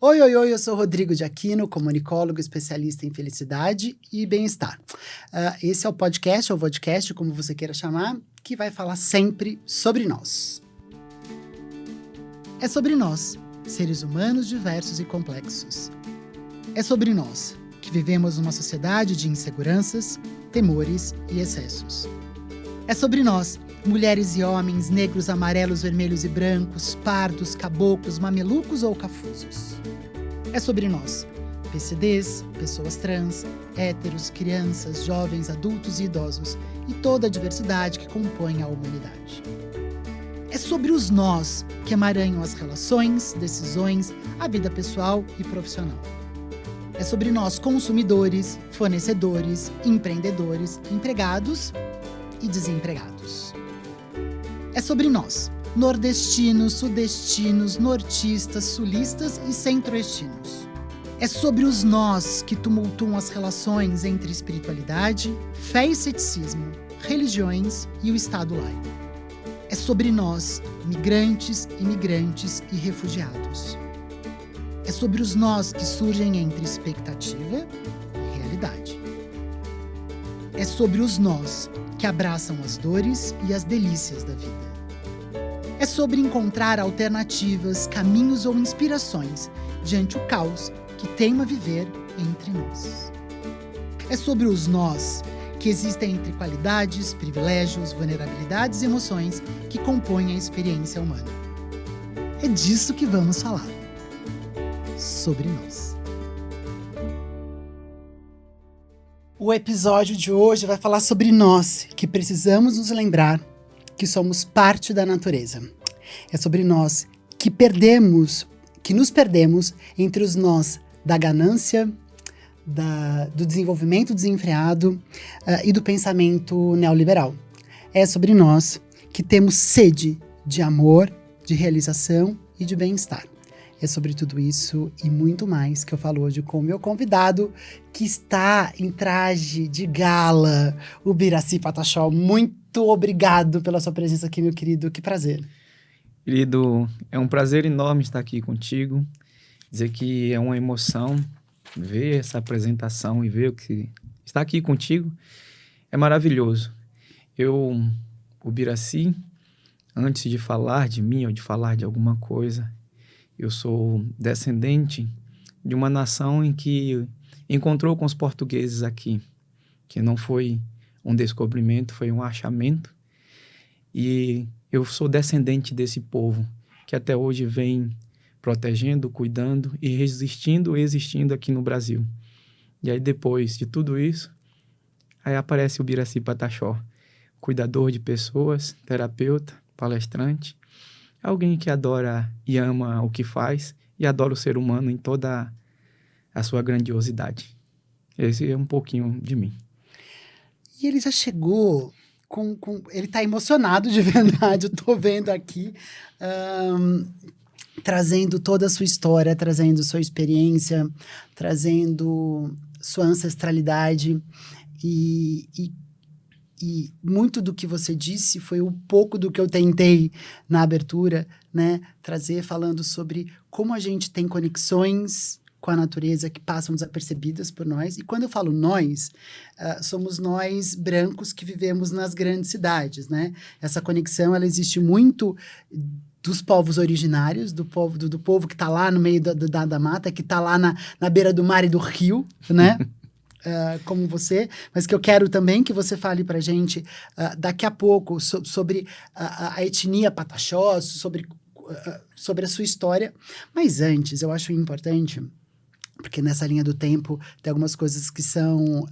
Oi, oi, oi, eu sou Rodrigo de Aquino, comunicólogo especialista em felicidade e bem-estar. Esse é o podcast, ou vodcast, como você queira chamar, que vai falar sempre sobre nós. É sobre nós, seres humanos diversos e complexos. É sobre nós, que vivemos numa sociedade de inseguranças, temores e excessos. É sobre nós, mulheres e homens, negros, amarelos, vermelhos e brancos, pardos, caboclos, mamelucos ou cafusos. É sobre nós, PCDs, pessoas trans, héteros, crianças, jovens, adultos e idosos, e toda a diversidade que compõe a humanidade. É sobre os nós que emaranham as relações, decisões, a vida pessoal e profissional. É sobre nós, consumidores, fornecedores, empreendedores, empregados e desempregados. É sobre nós, nordestinos, sudestinos, nortistas, sulistas e centro-oestinos. É sobre os nós que tumultuam as relações entre espiritualidade, fé e ceticismo, religiões e o Estado laico. É sobre nós, migrantes, imigrantes e refugiados. É sobre os nós que surgem entre expectativa e realidade. É sobre os nós que abraçam as dores e as delícias da vida. É sobre encontrar alternativas, caminhos ou inspirações diante o caos que teima viver entre nós. É sobre os nós que existem entre qualidades, privilégios, vulnerabilidades e emoções que compõem a experiência humana. É disso que vamos falar. Sobre nós. O episódio de hoje vai falar sobre nós, que precisamos nos lembrar que somos parte da natureza. É sobre nós que nos perdemos entre os nós da ganância, do desenvolvimento desenfreado e do pensamento neoliberal. É sobre nós que temos sede de amor, de realização e de bem-estar. É sobre tudo isso e muito mais que eu falo hoje com o meu convidado, que está em traje de gala, o Biraci Pataxó. Muito obrigado pela sua presença aqui, meu querido. Que prazer. Querido, é um prazer enorme estar aqui contigo. Dizer que é uma emoção ver essa apresentação e ver o que está aqui contigo. É maravilhoso. O Biraci, antes de falar de mim ou de falar de alguma coisa, eu sou descendente de uma nação em que encontrou com os portugueses aqui, que não foi um descobrimento, foi um achamento. E eu sou descendente desse povo que até hoje vem protegendo, cuidando e resistindo e existindo aqui no Brasil. E aí depois de tudo isso, aí aparece o Biraci Pataxó, cuidador de pessoas, terapeuta, palestrante, alguém que adora e ama o que faz e adora o ser humano em toda a sua grandiosidade. Esse é um pouquinho de mim. E ele já chegou ele tá emocionado de verdade, eu tô vendo aqui, trazendo toda a sua história, trazendo sua experiência, trazendo sua ancestralidade e muito do que você disse foi um pouco do que eu tentei na abertura, né, trazer, falando sobre como a gente tem conexões com a natureza que passam desapercebidas por nós. E quando eu falo nós, somos nós brancos que vivemos nas grandes cidades, né? Essa conexão, ela existe muito dos povos originários, do povo que está lá no meio da mata, que está lá na beira do mar e do rio, né? Como você, mas que eu quero também que você fale pra gente daqui a pouco sobre a etnia Pataxó, sobre a sua história. Mas antes, eu acho importante, porque nessa linha do tempo tem algumas coisas que são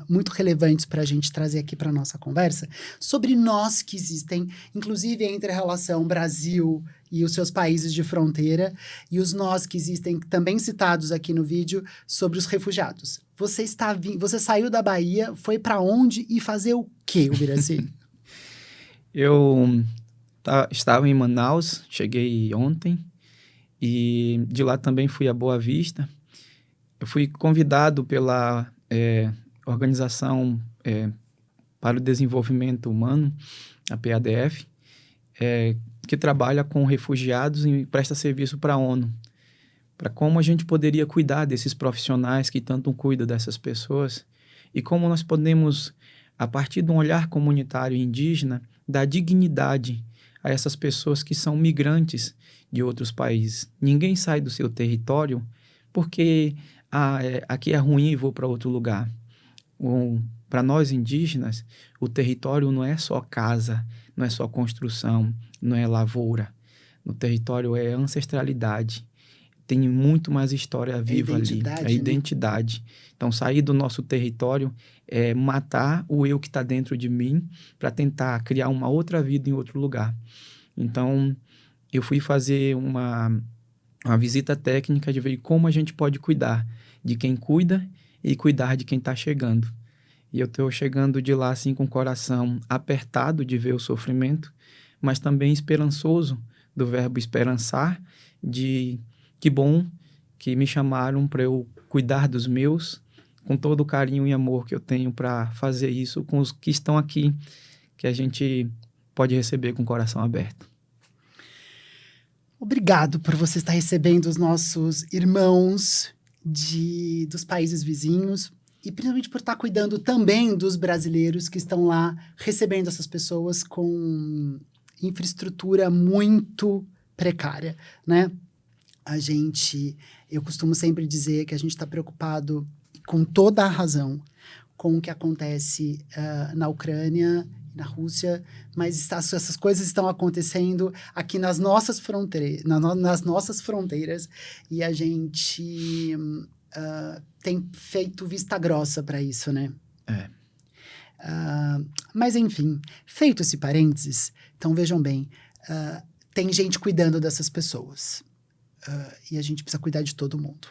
muito relevantes para a gente trazer aqui para nossa conversa, sobre nós que existem, inclusive entre a relação Brasil e os seus países de fronteira, e os nós que existem, também citados aqui no vídeo, sobre os refugiados. Você saiu da Bahia, foi para onde e fazer o quê, Biraci? Eu estava em Manaus, cheguei ontem, e de lá também fui a Boa Vista. Eu fui convidado pela Organização para o Desenvolvimento Humano, a PADF, que trabalha com refugiados e presta serviço para a ONU, para como a gente poderia cuidar desses profissionais que tanto cuidam dessas pessoas e como nós podemos, a partir de um olhar comunitário indígena, dar dignidade a essas pessoas que são migrantes de outros países. Ninguém sai do seu território porque aqui é ruim e vou para outro lugar. Para nós indígenas, o território não é só casa, não é só construção, não é lavoura. No território é ancestralidade. Tem muito mais história viva ali. É identidade. Né? Então, sair do nosso território é matar o eu que está dentro de mim para tentar criar uma outra vida em outro lugar. Então, eu fui fazer uma visita técnica de ver como a gente pode cuidar de quem cuida e cuidar de quem está chegando. E eu estou chegando de lá assim com o coração apertado de ver o sofrimento, mas também esperançoso do verbo esperançar, de que bom que me chamaram para eu cuidar dos meus, com todo o carinho e amor que eu tenho para fazer isso com os que estão aqui, que a gente pode receber com o coração aberto. Obrigado por você estar recebendo os nossos irmãos dos países vizinhos e principalmente por estar cuidando também dos brasileiros que estão lá recebendo essas pessoas com infraestrutura muito precária, né? Eu costumo sempre dizer que a gente está preocupado, com toda a razão, com o que acontece na Ucrânia, na Rússia, mas essas coisas estão acontecendo aqui nas nossas fronteiras e a gente tem feito vista grossa para isso, né? Mas, enfim, feito esse parênteses, então vejam bem, tem gente cuidando dessas pessoas. E a gente precisa cuidar de todo mundo.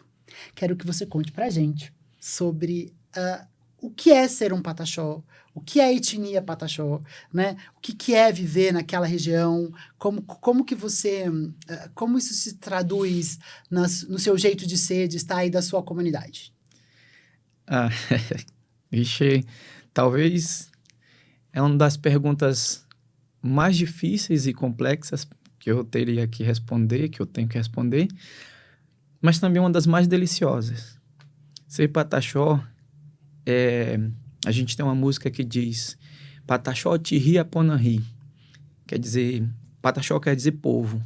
Quero que você conte pra gente sobre o que é ser um Pataxó, o que é a etnia Pataxó, né? O que é viver naquela região, como que você, como isso se traduz no seu jeito de ser, de estar aí da sua comunidade. Vixe, talvez é uma das perguntas mais difíceis e complexas que eu teria que responder, que eu tenho que responder, mas também uma das mais deliciosas. Ser Pataxó, a gente tem uma música que diz Pataxó Tirri Aponanri, quer dizer, Pataxó quer dizer povo,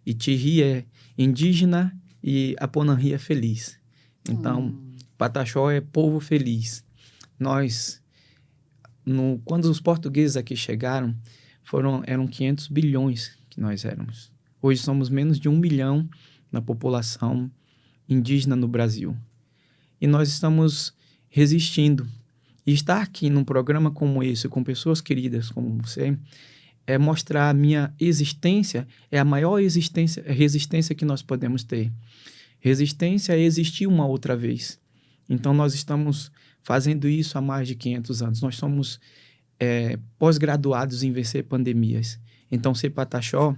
e Tirri é indígena e Aponanri é feliz. Então, Pataxó é povo feliz. Nós, quando os portugueses aqui chegaram, eram 500 bilhões que nós éramos. Hoje somos menos de 1 milhão na população indígena no Brasil. E nós estamos resistindo. E estar aqui num programa como esse, com pessoas queridas como você, é mostrar a minha existência, é a maior resistência que nós podemos ter. Resistência é existir uma outra vez. Então, nós estamos fazendo isso há mais de 500 anos. Nós somos pós-graduados em vencer pandemias. Então, ser Pataxó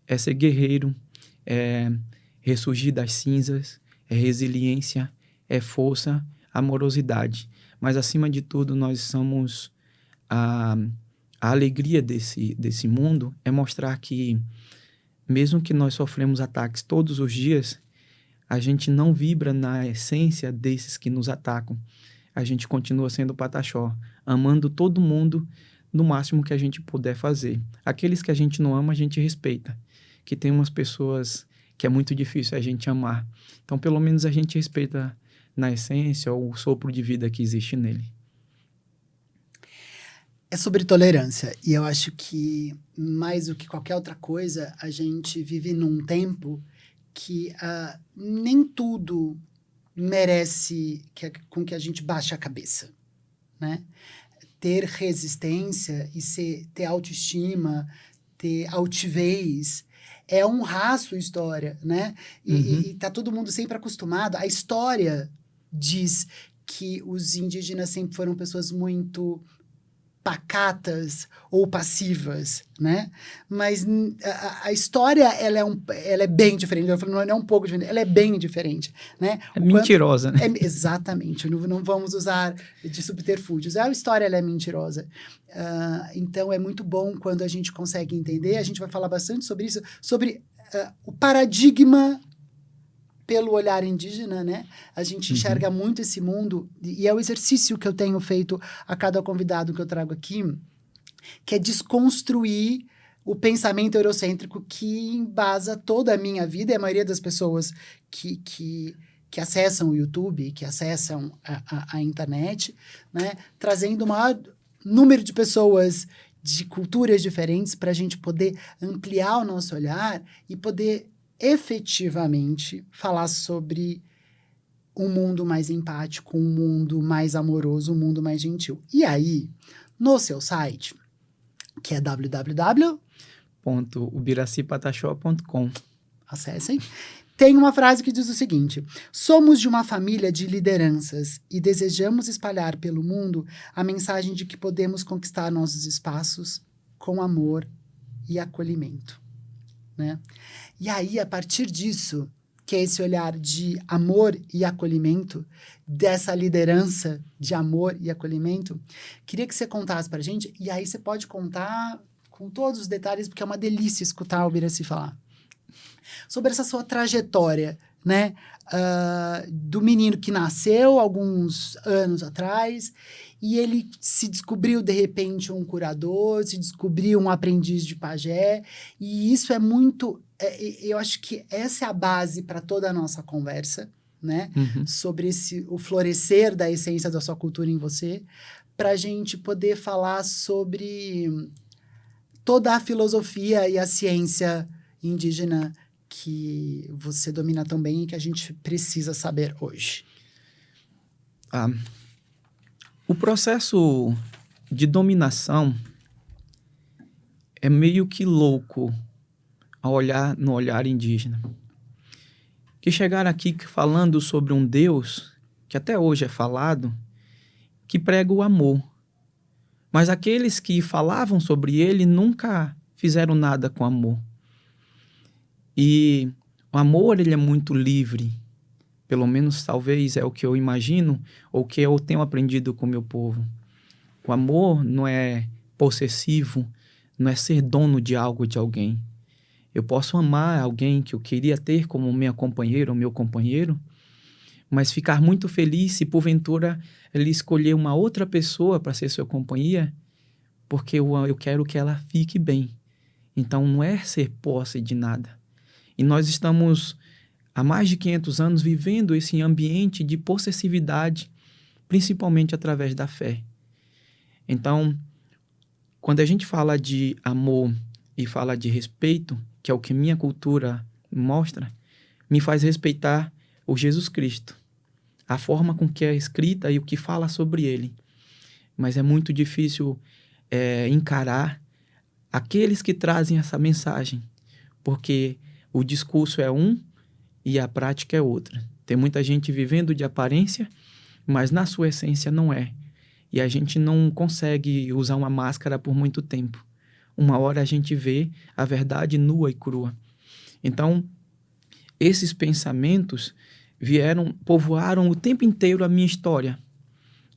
é ser guerreiro, é ressurgir das cinzas, é resiliência, é força, amorosidade. Mas, acima de tudo, nós somos a alegria desse mundo, é mostrar que, mesmo que nós sofremos ataques todos os dias, a gente não vibra na essência desses que nos atacam. A gente continua sendo Pataxó, amando todo mundo no máximo que a gente puder fazer. Aqueles que a gente não ama, a gente respeita. Que tem umas pessoas que é muito difícil a gente amar. Então, pelo menos a gente respeita na essência o sopro de vida que existe nele. É sobre tolerância. E eu acho que, mais do que qualquer outra coisa, a gente vive num tempo que nem tudo merece com que a gente baixe a cabeça, né? Ter resistência e ter autoestima, ter altivez, é honrar a sua história, né? E tá todo mundo sempre acostumado. A história diz que os indígenas sempre foram pessoas muito pacatas ou passivas, né? Mas a história, ela é bem diferente. Eu falo, não é um pouco diferente, ela é bem diferente, né? É mentirosa, né? Exatamente. Não vamos usar de subterfúgios. A história, ela é mentirosa. Então, é muito bom quando a gente consegue entender. A gente vai falar bastante sobre isso, sobre o paradigma pelo olhar indígena, né? A gente enxerga muito esse mundo, e é o exercício que eu tenho feito a cada convidado que eu trago aqui, que é desconstruir o pensamento eurocêntrico que embasa toda a minha vida e a maioria das pessoas que acessam o YouTube, que acessam a internet, né? Trazendo o maior número de pessoas de culturas diferentes para a gente poder ampliar o nosso olhar e poder efetivamente falar sobre um mundo mais empático, um mundo mais amoroso, um mundo mais gentil. E aí, no seu site, que é www.ubiracipataxó.com. Acessem. Tem uma frase que diz o seguinte: somos de uma família de lideranças e desejamos espalhar pelo mundo a mensagem de que podemos conquistar nossos espaços com amor e acolhimento, né? E aí, a partir disso, que é esse olhar de amor e acolhimento, dessa liderança de amor e acolhimento, queria que você contasse pra gente, e aí você pode contar com todos os detalhes, porque é uma delícia escutar o Biraci falar. Sobre essa sua trajetória, né? Do menino que nasceu alguns anos atrás e ele se descobriu, de repente, um curador, se descobriu um aprendiz de pajé, e isso é muito... eu acho que essa é a base para toda a nossa conversa, né? Sobre o florescer da essência da sua cultura em você, para a gente poder falar sobre toda a filosofia e a ciência indígena que você domina tão bem e que a gente precisa saber hoje. O processo de dominação é meio que louco no olhar indígena. Que chegaram aqui falando sobre um Deus, que até hoje é falado, que prega o amor. Mas aqueles que falavam sobre ele nunca fizeram nada com amor. E o amor, ele é muito livre. Pelo menos, talvez, é o que eu imagino, ou que eu tenho aprendido com o meu povo. O amor não é possessivo, não é ser dono de algo, de alguém. Eu posso amar alguém que eu queria ter como minha companheira ou meu companheiro, mas ficar muito feliz se, porventura, ele escolher uma outra pessoa para ser sua companhia, porque eu quero que ela fique bem. Então, não é ser posse de nada. E nós estamos, há mais de 500 anos, vivendo esse ambiente de possessividade, principalmente através da fé. Então, quando a gente fala de amor e fala de respeito, que é o que minha cultura mostra, me faz respeitar o Jesus Cristo, a forma com que é escrita e o que fala sobre ele. Mas é muito difícil encarar aqueles que trazem essa mensagem, porque o discurso é um e a prática é outra. Tem muita gente vivendo de aparência, mas na sua essência não é. E a gente não consegue usar uma máscara por muito tempo. Uma hora a gente vê a verdade nua e crua. Então, esses pensamentos povoaram o tempo inteiro a minha história.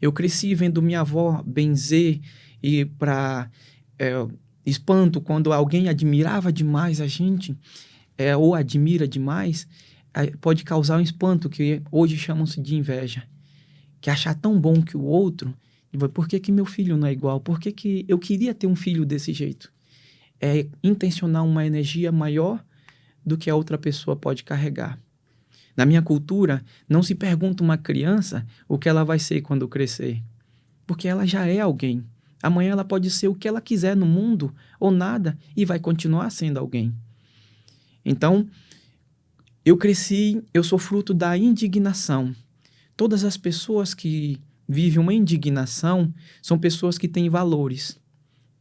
Eu cresci vendo minha avó benzer e para espanto, quando alguém admirava demais a gente, ou admira demais, pode causar um espanto, que hoje chamam-se de inveja. Que achar tão bom que o outro, por que meu filho não é igual? Por que eu queria ter um filho desse jeito? É intencionar uma energia maior do que a outra pessoa pode carregar. Na minha cultura, não se pergunta uma criança o que ela vai ser quando crescer, porque ela já é alguém. Amanhã ela pode ser o que ela quiser no mundo, ou nada, e vai continuar sendo alguém. Então, eu cresci, eu sou fruto da indignação. Todas as pessoas que vivem uma indignação são pessoas que têm valores.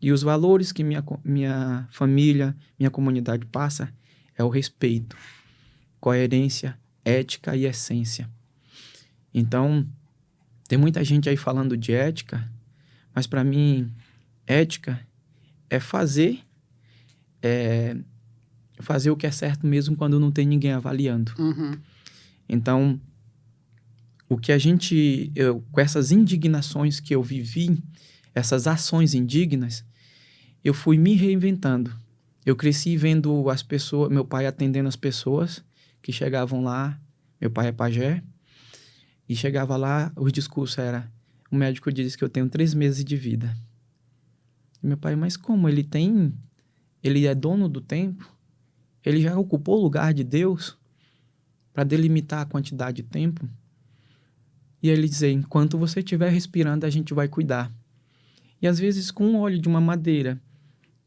E os valores que minha família, minha comunidade passa é o respeito, coerência, ética e essência. Então, tem muita gente aí falando de ética, mas para mim, ética é fazer o que é certo mesmo quando não tem ninguém avaliando. Então, com essas indignações que eu vivi, essas ações indignas, eu fui me reinventando. Eu cresci vendo as pessoas, meu pai atendendo as pessoas que chegavam lá Meu pai é pajé. E chegava lá, o discurso era: o médico disse que eu tenho 3 meses de vida. E meu pai, mas como? Ele é dono do tempo? Ele já ocupou o lugar de Deus para delimitar a quantidade de tempo? E ele dizia: enquanto você estiver respirando, a gente vai cuidar. E às vezes com um óleo de uma madeira,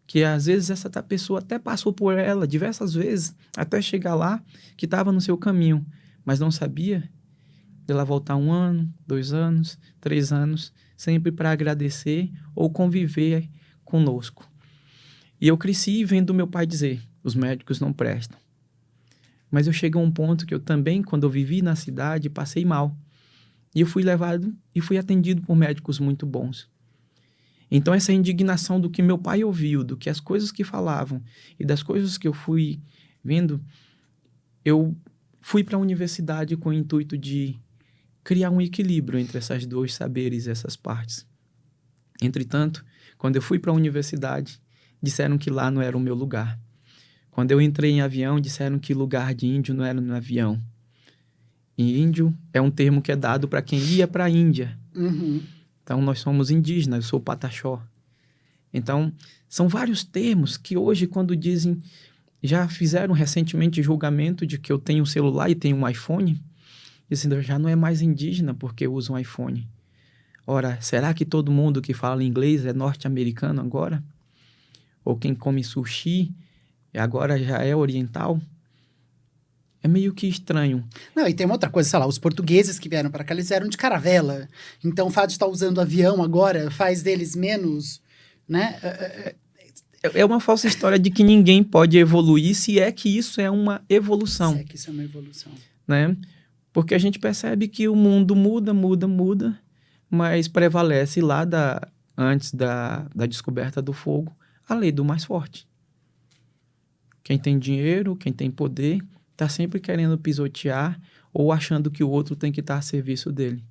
que às vezes essa pessoa até passou por ela diversas vezes, até chegar lá, que estava no seu caminho, mas não sabia, ela voltar 1 ano, 2 anos, 3 anos, sempre para agradecer ou conviver conosco. E eu cresci vendo meu pai dizer: os médicos não prestam. Mas eu cheguei a um ponto que eu também, quando eu vivi na cidade, passei mal. E eu fui levado e fui atendido por médicos muito bons. Então essa indignação do que meu pai ouviu, do que as coisas que falavam e das coisas que eu fui vendo, eu fui para a universidade com o intuito de criar um equilíbrio entre esses dois saberes, essas partes. Entretanto, quando eu fui para a universidade, disseram que lá não era o meu lugar. Quando eu entrei em avião, disseram que lugar de índio não era no avião. E índio é um termo que é dado para quem ia para a Índia. Uhum. Então, nós somos indígenas, eu sou pataxó. Então, são vários termos que hoje, quando dizem... Já fizeram recentemente julgamento de que eu tenho um celular e tenho um iPhone, dizendo já não é mais indígena porque eu uso um iPhone. Ora, será que todo mundo que fala inglês é norte-americano agora? Ou quem come sushi agora já é oriental? É meio que estranho. Não, e tem uma outra coisa, sei lá, os portugueses que vieram para cá, eles vieram de caravela. Então, o fato de estar usando avião agora faz deles menos, né? É uma falsa história de que ninguém pode evoluir, se é que isso é uma evolução. Se é que isso é uma evolução. Né? Porque a gente percebe que o mundo muda, mas prevalece lá antes da descoberta do fogo, a lei do mais forte. Quem tem dinheiro, quem tem poder, está sempre querendo pisotear ou achando que o outro tem que estar a serviço dele.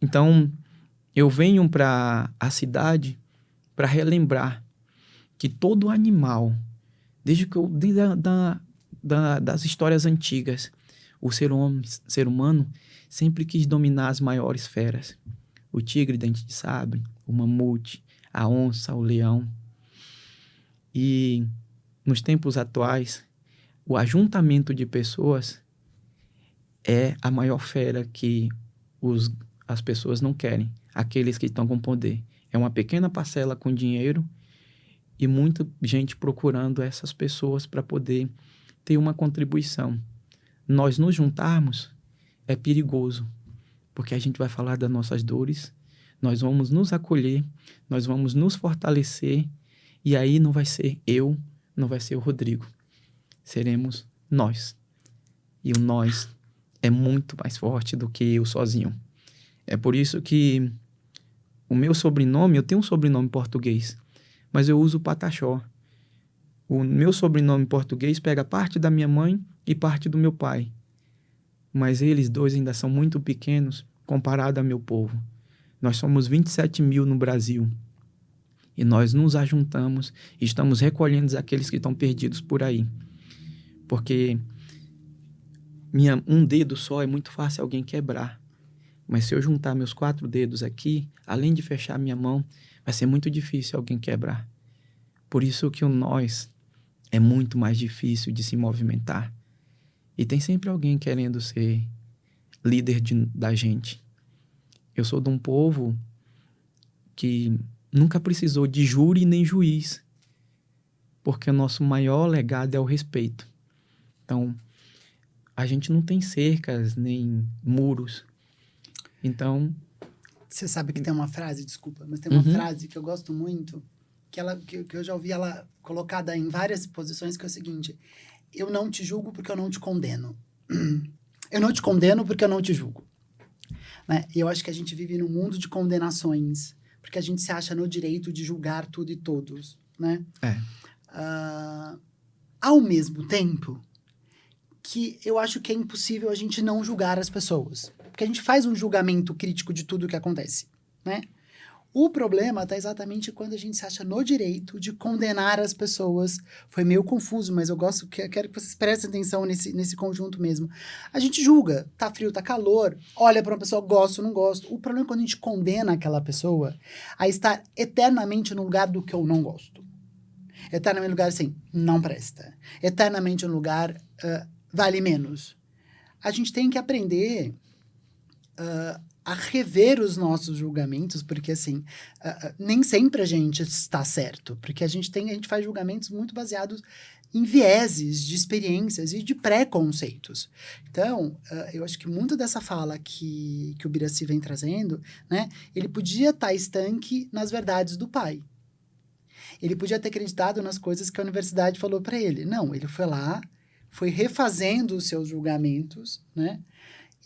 Então, eu venho para a cidade para relembrar que todo animal, desde das histórias antigas, o ser humano sempre quis dominar as maiores feras. O tigre dente de sabre, o mamute, a onça, o leão. E nos tempos atuais, o ajuntamento de pessoas é a maior fera que as pessoas não querem, aqueles que estão com poder. É uma pequena parcela com dinheiro e muita gente procurando essas pessoas para poder ter uma contribuição. Nós nos juntarmos é perigoso, porque a gente vai falar das nossas dores, nós vamos nos acolher, nós vamos nos fortalecer, e aí não vai ser eu, não vai ser o Rodrigo. Seremos nós. E o nós é muito mais forte do que eu sozinho. É por isso que o meu sobrenome, eu tenho um sobrenome português, mas eu uso Pataxó. O meu sobrenome português pega parte da minha mãe e parte do meu pai. Mas eles dois ainda são muito pequenos comparado ao meu povo. Nós somos 27 mil no Brasil. E nós nos ajuntamos e estamos recolhendo aqueles que estão perdidos por aí. Porque um dedo só é muito fácil alguém quebrar. Mas se eu juntar meus 4 dedos aqui, além de fechar minha mão, vai ser muito difícil alguém quebrar. Por isso que o nós é muito mais difícil de se movimentar. E tem sempre alguém querendo ser líder da gente. Eu sou de um povo que nunca precisou de júri nem juiz, porque o nosso maior legado é o respeito. Então, a gente não tem cercas nem muros. Então... Você sabe que tem uma frase, desculpa, mas tem uma frase que eu gosto muito, que eu já ouvi ela colocada em várias posições, que é o seguinte: eu não te julgo porque eu não te condeno. Eu não te condeno porque eu não te julgo. Né? E eu acho que a gente vive num mundo de condenações, porque a gente se acha no direito de julgar tudo e todos. Né? Ao mesmo tempo que eu acho que é impossível a gente não julgar as pessoas. Porque a gente faz um julgamento crítico de tudo que acontece, né? O problema está exatamente quando a gente se acha no direito de condenar as pessoas. Foi meio confuso, mas quero que vocês prestem atenção nesse conjunto mesmo. A gente julga, tá frio, tá calor, olha para uma pessoa, gosto, não gosto. O problema é quando a gente condena aquela pessoa a estar eternamente no lugar do que eu não gosto. Eternamente no lugar assim, não presta. Eternamente no lugar, vale menos. A gente tem que aprender a rever os nossos julgamentos, porque assim, nem sempre a gente está certo, porque a gente faz julgamentos muito baseados em vieses de experiências e de preconceitos. Então, eu acho que muito dessa fala que o Birassi vem trazendo, né, ele podia estar estanque nas verdades do pai. Ele podia ter acreditado nas coisas que a universidade falou para ele. Não, ele foi lá, foi refazendo os seus julgamentos, né?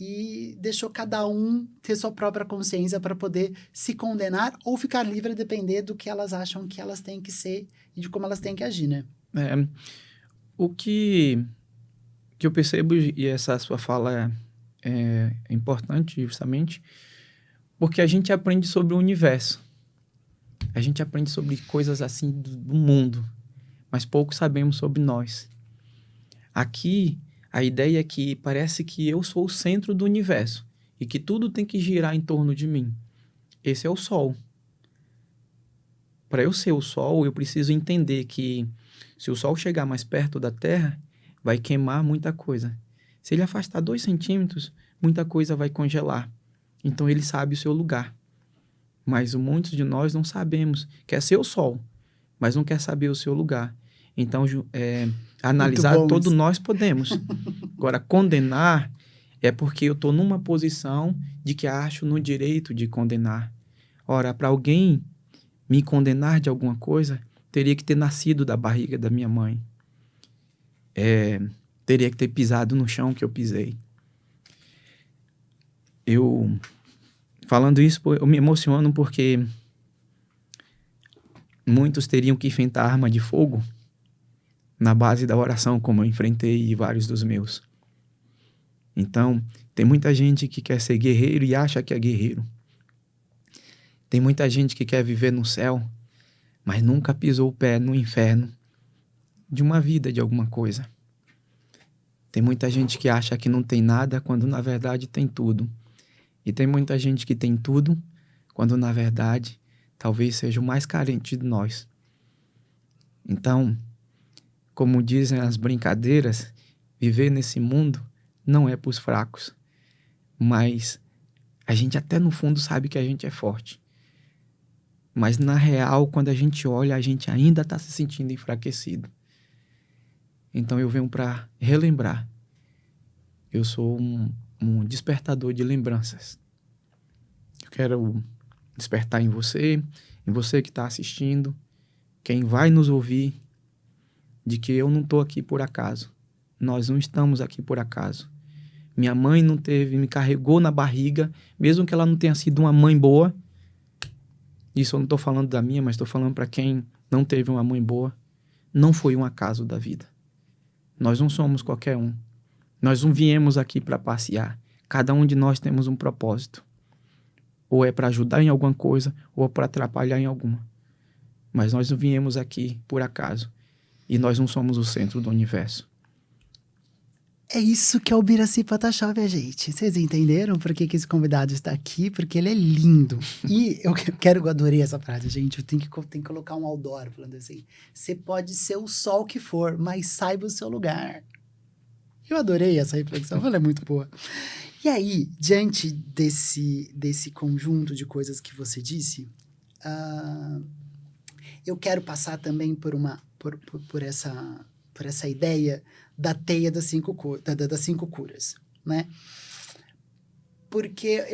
E deixou cada um ter sua própria consciência para poder se condenar ou ficar livre a depender do que elas acham que elas têm que ser e de como elas têm que agir, né? O que eu percebo, e essa sua fala é importante justamente, porque a gente aprende sobre o universo. A gente aprende sobre coisas assim do mundo, mas pouco sabemos sobre nós. Aqui, a ideia é que parece que eu sou o centro do universo e que tudo tem que girar em torno de mim. Esse é o Sol. Para eu ser o Sol, eu preciso entender que se o Sol chegar mais perto da Terra, vai queimar muita coisa. Se ele afastar 2 centímetros, muita coisa vai congelar. Então ele sabe o seu lugar. Mas muitos de nós não sabemos. Quer ser o Sol, mas não quer saber o seu lugar. Então, analisar todo nós podemos. Agora, condenar é porque eu estou numa posição de que acho no direito de condenar. Ora, para alguém me condenar de alguma coisa, teria que ter nascido da barriga da minha mãe. Teria que ter pisado no chão que eu pisei. Falando isso, eu me emociono porque muitos teriam que enfrentar arma de fogo na base da oração, como eu enfrentei vários dos meus. Então, tem muita gente que quer ser guerreiro e acha que é guerreiro. Tem muita gente que quer viver no céu, mas nunca pisou o pé no inferno de uma vida, de alguma coisa. Tem muita gente que acha que não tem nada, quando na verdade tem tudo. E tem muita gente que tem tudo, quando na verdade talvez seja o mais carente de nós. Então, como dizem as brincadeiras, viver nesse mundo não é para os fracos. Mas a gente até no fundo sabe que a gente é forte. Mas na real, quando a gente olha, a gente ainda está se sentindo enfraquecido. Então eu venho para relembrar. Eu sou um despertador de lembranças. Eu quero despertar em você que está assistindo, quem vai nos ouvir, de que eu não estou aqui por acaso. Nós não estamos aqui por acaso. Minha mãe me carregou na barriga, mesmo que ela não tenha sido uma mãe boa. Isso eu não estou falando da minha, mas estou falando para quem não teve uma mãe boa. Não foi um acaso da vida. Nós não somos qualquer um. Nós não viemos aqui para passear. Cada um de nós temos um propósito. Ou é para ajudar em alguma coisa, ou é para atrapalhar em alguma. Mas nós não viemos aqui por acaso. E nós não somos o centro do universo. É isso que é o Birassi Photoshop, minha gente. Vocês entenderam por que esse convidado está aqui? Porque ele é lindo. E eu adorei essa frase, gente. Eu tenho que colocar um outdoor falando assim. Você pode ser o sol que for, mas saiba o seu lugar. Eu adorei essa reflexão, ela é muito boa. E aí, diante desse conjunto de coisas que você disse, eu quero passar também por essa ideia da teia das 5 curas, né? Porque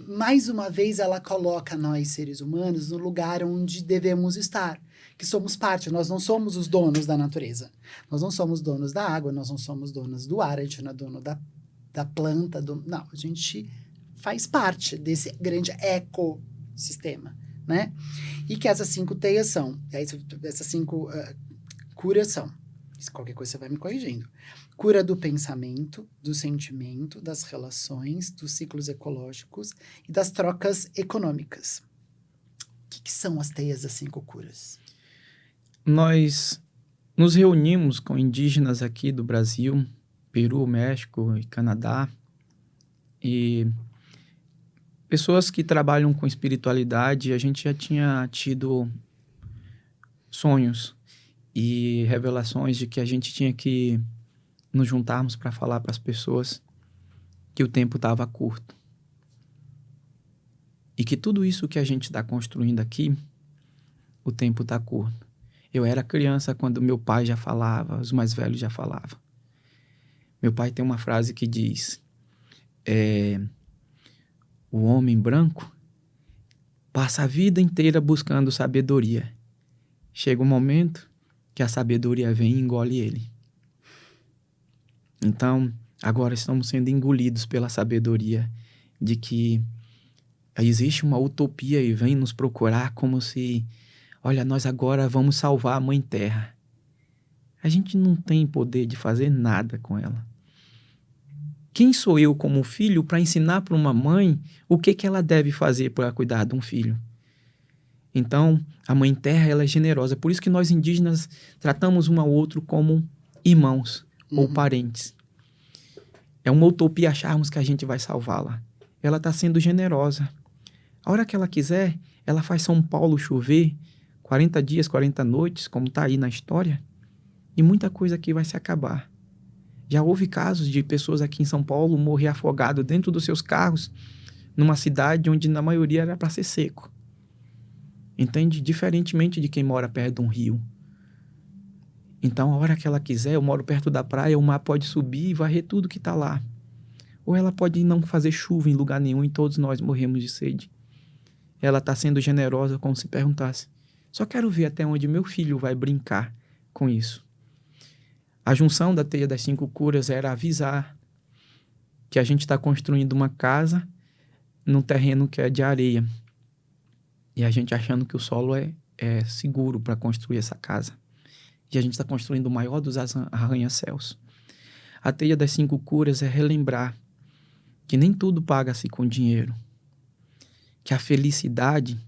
mais uma vez ela coloca nós, seres humanos, no lugar onde devemos estar, que somos parte, nós não somos os donos da natureza. Nós não somos donos da água, nós não somos donos do ar, a gente não é dono da planta, não, a gente faz parte desse grande ecossistema, né? E que essas 5 teias são, essas 5 curas são, se qualquer coisa você vai me corrigindo, cura do pensamento, do sentimento, das relações, dos ciclos ecológicos e das trocas econômicas. O que são as teias das 5 curas? Nós nos reunimos com indígenas aqui do Brasil, Peru, México e Canadá, e pessoas que trabalham com espiritualidade. A gente já tinha tido sonhos e revelações de que a gente tinha que nos juntarmos para falar para as pessoas que o tempo estava curto. E que tudo isso que a gente está construindo aqui, o tempo está curto. Eu era criança quando meu pai já falava, os mais velhos já falavam. Meu pai tem uma frase que diz: o homem branco passa a vida inteira buscando sabedoria. Chega um momento que a sabedoria vem e engole ele. Então, agora estamos sendo engolidos pela sabedoria de que existe uma utopia e vem nos procurar como se, olha, nós agora vamos salvar a Mãe Terra. A gente não tem poder de fazer nada com ela. Quem sou eu como filho para ensinar para uma mãe o que ela deve fazer para cuidar de um filho? Então, a Mãe Terra, ela é generosa. Por isso que nós indígenas tratamos um ao outro como irmãos ou parentes. É uma utopia acharmos que a gente vai salvá-la. Ela está sendo generosa. A hora que ela quiser, ela faz São Paulo chover 40 dias, 40 noites, como está aí na história, e muita coisa aqui vai se acabar. Já houve casos de pessoas aqui em São Paulo morrer afogado dentro dos seus carros, numa cidade onde na maioria era para ser seco. Entende? Diferentemente de quem mora perto de um rio. Então, a hora que ela quiser, eu moro perto da praia, o mar pode subir e varrer tudo que está lá. Ou ela pode não fazer chuva em lugar nenhum e todos nós morremos de sede. Ela está sendo generosa como se perguntasse: só quero ver até onde meu filho vai brincar com isso. A junção da teia das 5 curas era avisar que a gente está construindo uma casa num terreno que é de areia. E a gente achando que o solo é seguro para construir essa casa. E a gente está construindo o maior dos arranha-céus. A teia das 5 curas é relembrar que nem tudo paga-se com dinheiro. Que a felicidade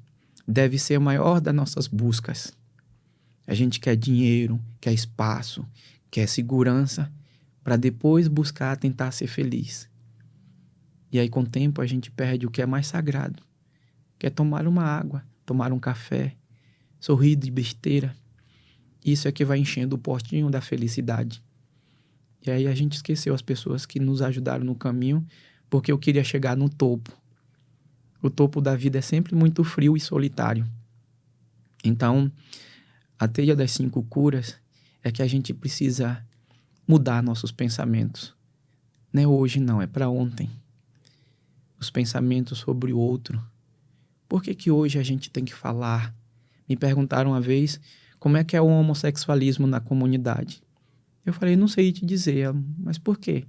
deve ser a maior das nossas buscas. A gente quer dinheiro, quer espaço, quer segurança, para depois buscar tentar ser feliz. E aí, com o tempo, a gente perde o que é mais sagrado. Que é tomar uma água, tomar um café, sorrir de besteira. Isso é que vai enchendo o potinho da felicidade. E aí a gente esqueceu as pessoas que nos ajudaram no caminho, porque eu queria chegar no topo. O topo da vida é sempre muito frio e solitário. Então, a teia das 5 curas é que a gente precisa mudar nossos pensamentos. Não é hoje, não, é para ontem. Os pensamentos sobre o outro. Por que hoje a gente tem que falar? Me perguntaram uma vez como é que é o homossexualismo na comunidade. Eu falei, não sei te dizer, mas por quê?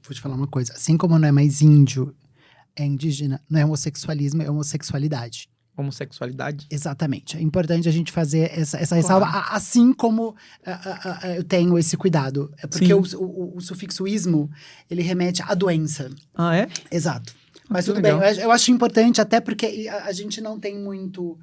Vou te falar uma coisa. Assim como não é mais índio, é indígena, não é homossexualismo, é homossexualidade. Homossexualidade? Exatamente. É importante a gente fazer essa ressalva, assim como eu tenho esse cuidado. É porque o sufixo ismo, ele remete à doença. Ah, é? Exato. Mas tudo legal. bem, eu acho importante, até porque a gente não tem muito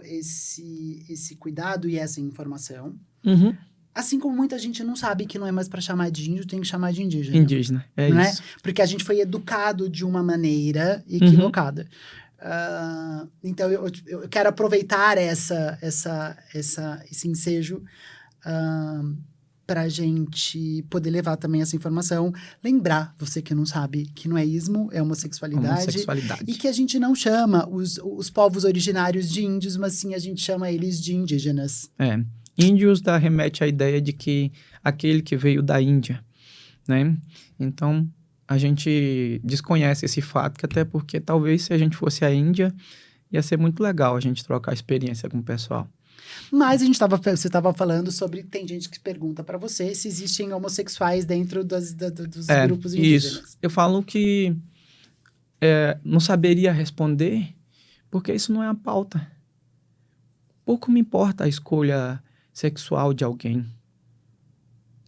esse cuidado e essa informação. Uhum. Assim como muita gente não sabe que não é mais para chamar de índio, tem que chamar de indígena. Indígena, não isso. Porque a gente foi educado de uma maneira equivocada. Então, eu quero aproveitar esse ensejo para a gente poder levar também essa informação. Lembrar, você que não sabe, que não é ismo, é homossexualidade. E que a gente não chama os povos originários de índios, mas sim a gente chama eles de indígenas. Índios remete à ideia de que aquele que veio da Índia, né? Então, a gente desconhece esse fato, que até porque talvez se a gente fosse a Índia, ia ser muito legal a gente trocar experiência com o pessoal. Mas você estava falando sobre, tem gente que pergunta para você se existem homossexuais dentro dos grupos indígenas. Isso. Eu falo que não saberia responder, porque isso não é a pauta. Pouco me importa a escolha sexual de alguém.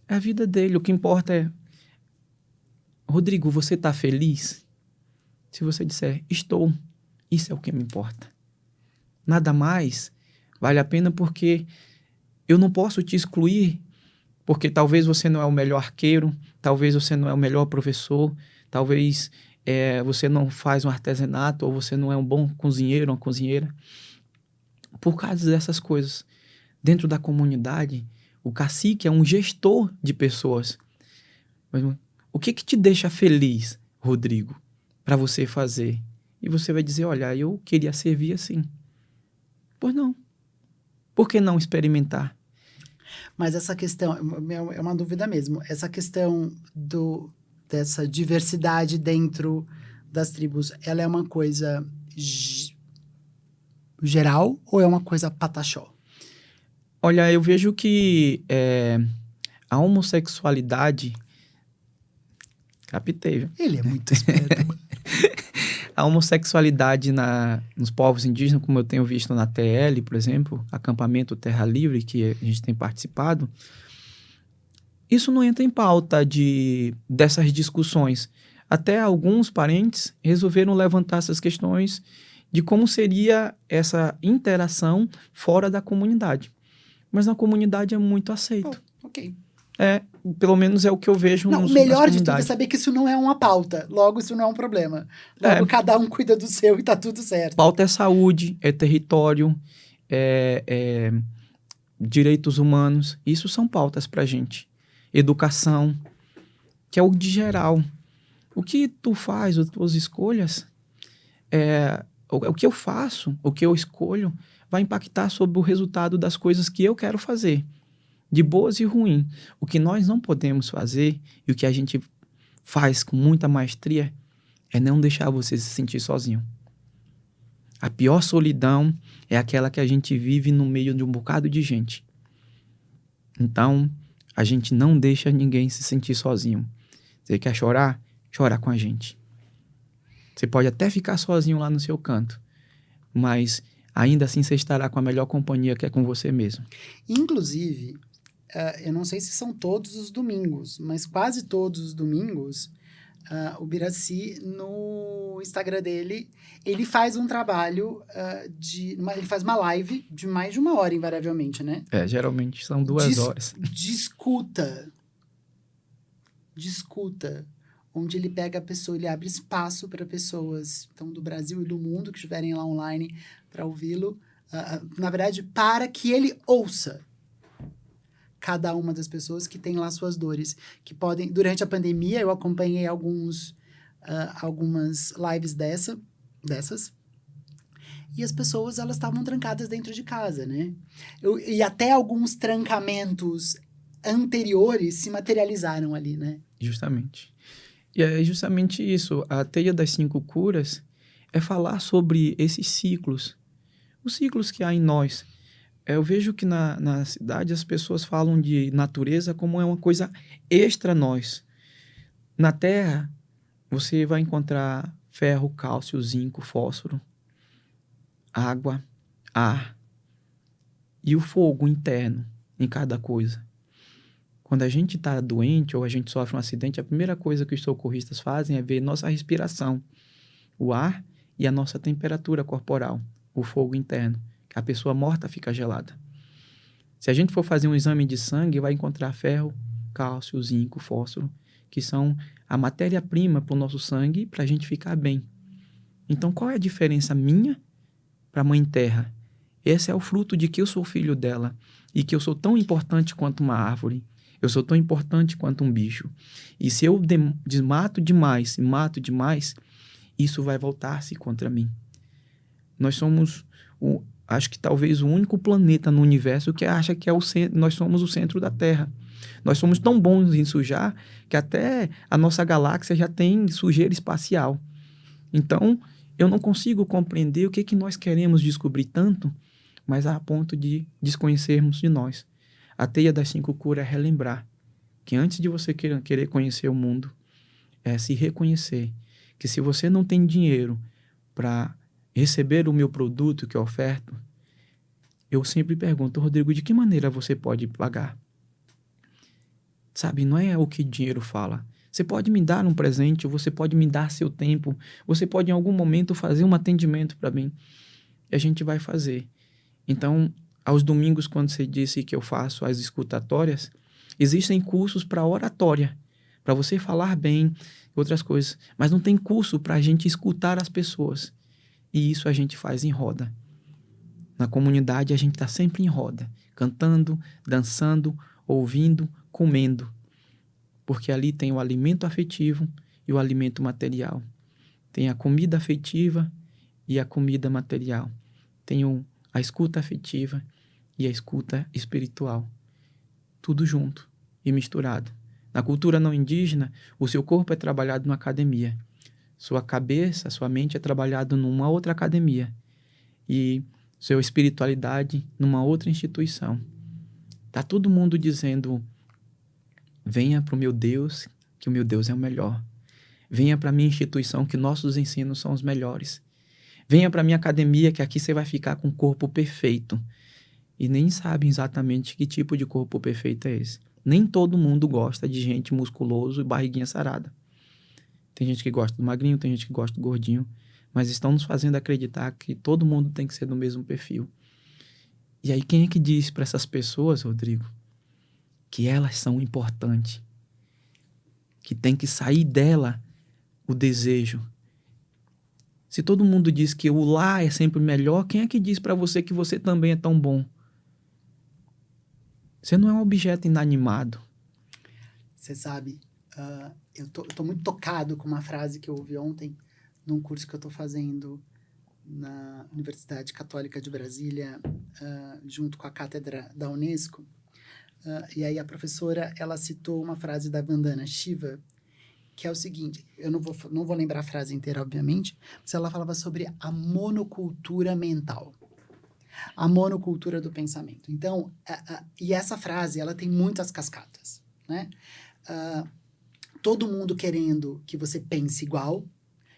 É a vida dele. O que importa é: Rodrigo, você está feliz? Se você disser, estou, isso é o que me importa. nada mais, vale a pena porque eu não posso te excluir, porque talvez você não é o melhor arqueiro, talvez você não é o melhor professor, talvez você não faz um artesanato, ou você não é um bom cozinheiro, uma cozinheira. Por causa dessas coisas, dentro da comunidade, o cacique é um gestor de pessoas. Mas o que te deixa feliz, Rodrigo, para você fazer? E você vai dizer, olha, eu queria servir assim. Pois não. Por que não experimentar? Mas essa questão, é uma dúvida mesmo, essa questão dessa diversidade dentro das tribos, ela é uma coisa geral ou é uma coisa pataxó? Olha, eu vejo que a homossexualidade... Captei, viu? Ele é muito esperto, mano. A homossexualidade nos povos indígenas, como eu tenho visto na TL, por exemplo, acampamento Terra Livre, que a gente tem participado, isso não entra em pauta dessas discussões. Até alguns parentes resolveram levantar essas questões de como seria essa interação fora da comunidade. Mas na comunidade é muito aceito. Ok. Pelo menos é o que eu vejo O melhor de tudo é saber que isso não é uma pauta. Logo, isso não é um problema. Logo, cada um cuida do seu e tá tudo certo. Pauta é saúde, é território, direitos humanos. Isso são pautas pra gente. Educação, que é o de geral. O que tu faz, as tuas escolhas, o que eu faço, o que eu escolho, vai impactar sobre o resultado das coisas que eu quero fazer. De boas e ruins. O que nós não podemos fazer e o que a gente faz com muita maestria é não deixar você se sentir sozinho. A pior solidão é aquela que a gente vive no meio de um bocado de gente. Então, a gente não deixa ninguém se sentir sozinho. Você quer chorar? Chora com a gente. Você pode até ficar sozinho lá no seu canto, mas ainda assim você estará com a melhor companhia, que é com você mesmo. Inclusive, eu não sei se são todos os domingos, mas quase todos os domingos, o Biraci, no Instagram dele, ele faz um trabalho ele faz uma live de mais de 1 hora, invariavelmente, né? Geralmente são 2 horas. De escuta, onde ele pega a pessoa, ele abre espaço para pessoas, então, do Brasil e do mundo, que estiverem lá online para ouvi-lo, na verdade, para que ele ouça cada uma das pessoas que tem lá suas dores, que podem... Durante a pandemia, eu acompanhei algumas lives dessas, e as pessoas, elas estavam trancadas dentro de casa, né? E até alguns trancamentos anteriores se materializaram ali, né? Justamente. E é justamente isso. A teia das 5 curas é falar sobre esses ciclos. Os ciclos que há em nós. Eu vejo que na cidade as pessoas falam de natureza como é uma coisa extra nós. Na terra, você vai encontrar ferro, cálcio, zinco, fósforo, água, ar e o fogo interno em cada coisa. Quando a gente está doente ou a gente sofre um acidente, a primeira coisa que os socorristas fazem é ver nossa respiração, o ar e a nossa temperatura corporal, o fogo interno. A pessoa morta fica gelada. Se a gente for fazer um exame de sangue, vai encontrar ferro, cálcio, zinco, fósforo, que são a matéria-prima para o nosso sangue para a gente ficar bem. Então, qual é a diferença minha para a Mãe Terra? Esse é o fruto de que eu sou filho dela e que eu sou tão importante quanto uma árvore. Eu sou tão importante quanto um bicho. E se eu desmato demais e mato demais, isso vai voltar-se contra mim. Nós somos, acho que talvez o único planeta no universo que acha que nós somos o centro da Terra. Nós somos tão bons em sujar que até a nossa galáxia já tem sujeira espacial. Então, eu não consigo compreender o que nós queremos descobrir tanto, mas a ponto de desconhecermos de nós. A teia das 5 curas é relembrar que antes de você querer conhecer o mundo, é se reconhecer que se você não tem dinheiro para receber o meu produto que eu oferto, eu sempre pergunto, Rodrigo, de que maneira você pode pagar? Sabe, não é o que dinheiro fala. Você pode me dar um presente, você pode me dar seu tempo, você pode em algum momento fazer um atendimento para mim. e a gente vai fazer. Então, aos domingos, quando você disse que eu faço as escutatórias, existem cursos para oratória, para você falar bem, outras coisas. Mas não tem curso para a gente escutar as pessoas. E isso a gente faz em roda. Na comunidade, a gente está sempre em roda, cantando, dançando, ouvindo, comendo. Porque ali tem o alimento afetivo e o alimento material. Tem a comida afetiva e a comida material. Tem a escuta afetiva e a escuta espiritual. Tudo junto e misturado. Na cultura não indígena, o seu corpo é trabalhado numa academia. Sua cabeça, sua mente é trabalhado numa outra academia. E sua espiritualidade numa outra instituição. Tá todo mundo dizendo: venha para o meu Deus, que o meu Deus é o melhor. Venha para a minha instituição, que nossos ensinos são os melhores. Venha para a minha academia, que aqui você vai ficar com o corpo perfeito. E nem sabem exatamente que tipo de corpo perfeito é esse. Nem todo mundo gosta de gente musculoso e barriguinha sarada. Tem gente que gosta do magrinho, tem gente que gosta do gordinho. Mas estão nos fazendo acreditar que todo mundo tem que ser do mesmo perfil. E aí quem é que diz para essas pessoas, Rodrigo, que elas são importantes? Que tem que sair dela o desejo. Se todo mundo diz que o lá é sempre melhor, quem é que diz para você que você também é tão bom? Você não é um objeto inanimado. Você sabe, eu tô muito tocado com uma frase que eu ouvi ontem num curso que eu estou fazendo na Universidade Católica de Brasília, junto com a cátedra da Unesco. E aí a professora, ela citou uma frase da Vandana Shiva, que é o seguinte, eu não vou lembrar a frase inteira, obviamente, mas ela falava sobre a monocultura mental. A monocultura do pensamento. Então, e essa frase, ela tem muitas cascatas, né? Todo mundo querendo que você pense igual.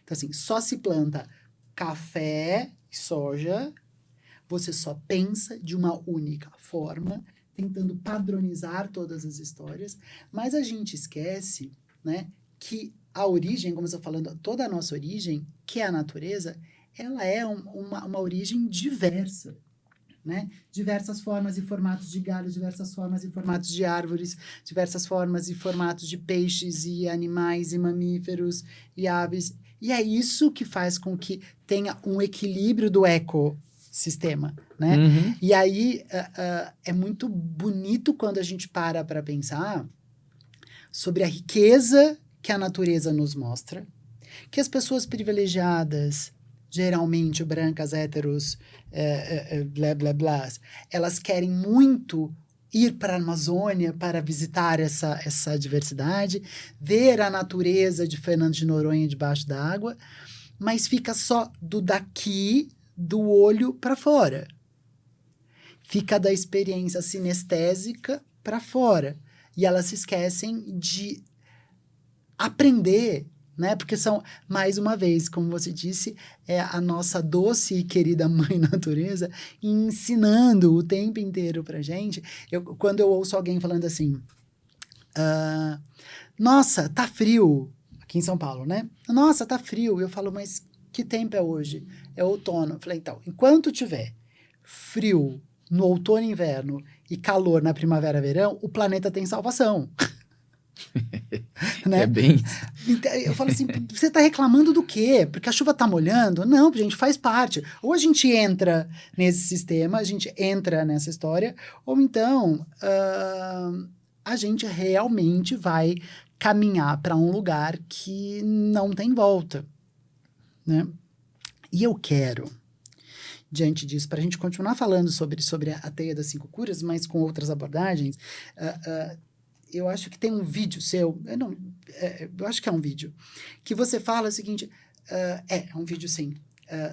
Então, assim, só se planta café e soja, você só pensa de uma única forma, tentando padronizar todas as histórias, mas a gente esquece, né, que a origem, como eu estou falando, toda a nossa origem, que é a natureza, ela é uma origem diversa, né? Diversas formas e formatos de galhos, diversas formas e formatos de árvores, diversas formas e formatos de peixes e animais e mamíferos e aves. E é isso que faz com que tenha um equilíbrio do ecossistema, né? Uhum. E aí é muito bonito quando a gente para pensar sobre a riqueza que a natureza nos mostra, que as pessoas privilegiadas, geralmente brancas, héteros, blá, blá, blá, elas querem muito ir para a Amazônia para visitar essa diversidade, ver a natureza de Fernando de Noronha debaixo d'água, mas fica só do olho para fora. Fica da experiência sinestésica para fora. E elas se esquecem de aprender, né? Porque são, mais uma vez, como você disse, é a nossa doce e querida mãe natureza ensinando o tempo inteiro pra gente. Quando eu ouço alguém falando assim, nossa, tá frio, aqui em São Paulo, né? Nossa, tá frio. Eu falo, mas que tempo é hoje? É outono. Eu falei, então, enquanto tiver frio no outono e inverno e calor na primavera e verão, o planeta tem salvação. Né? É bem... Eu falo assim, você está reclamando do quê? Porque a chuva está molhando? Não, gente, faz parte. Ou a gente entra nesse sistema, a gente entra nessa história, ou então a gente realmente vai caminhar para um lugar que não tem volta, né? E eu quero, diante disso, para a gente continuar falando sobre a teia das 5 curas, mas com outras abordagens, eu acho que tem um vídeo seu, eu acho que é um vídeo, que você fala o seguinte, é um vídeo sim,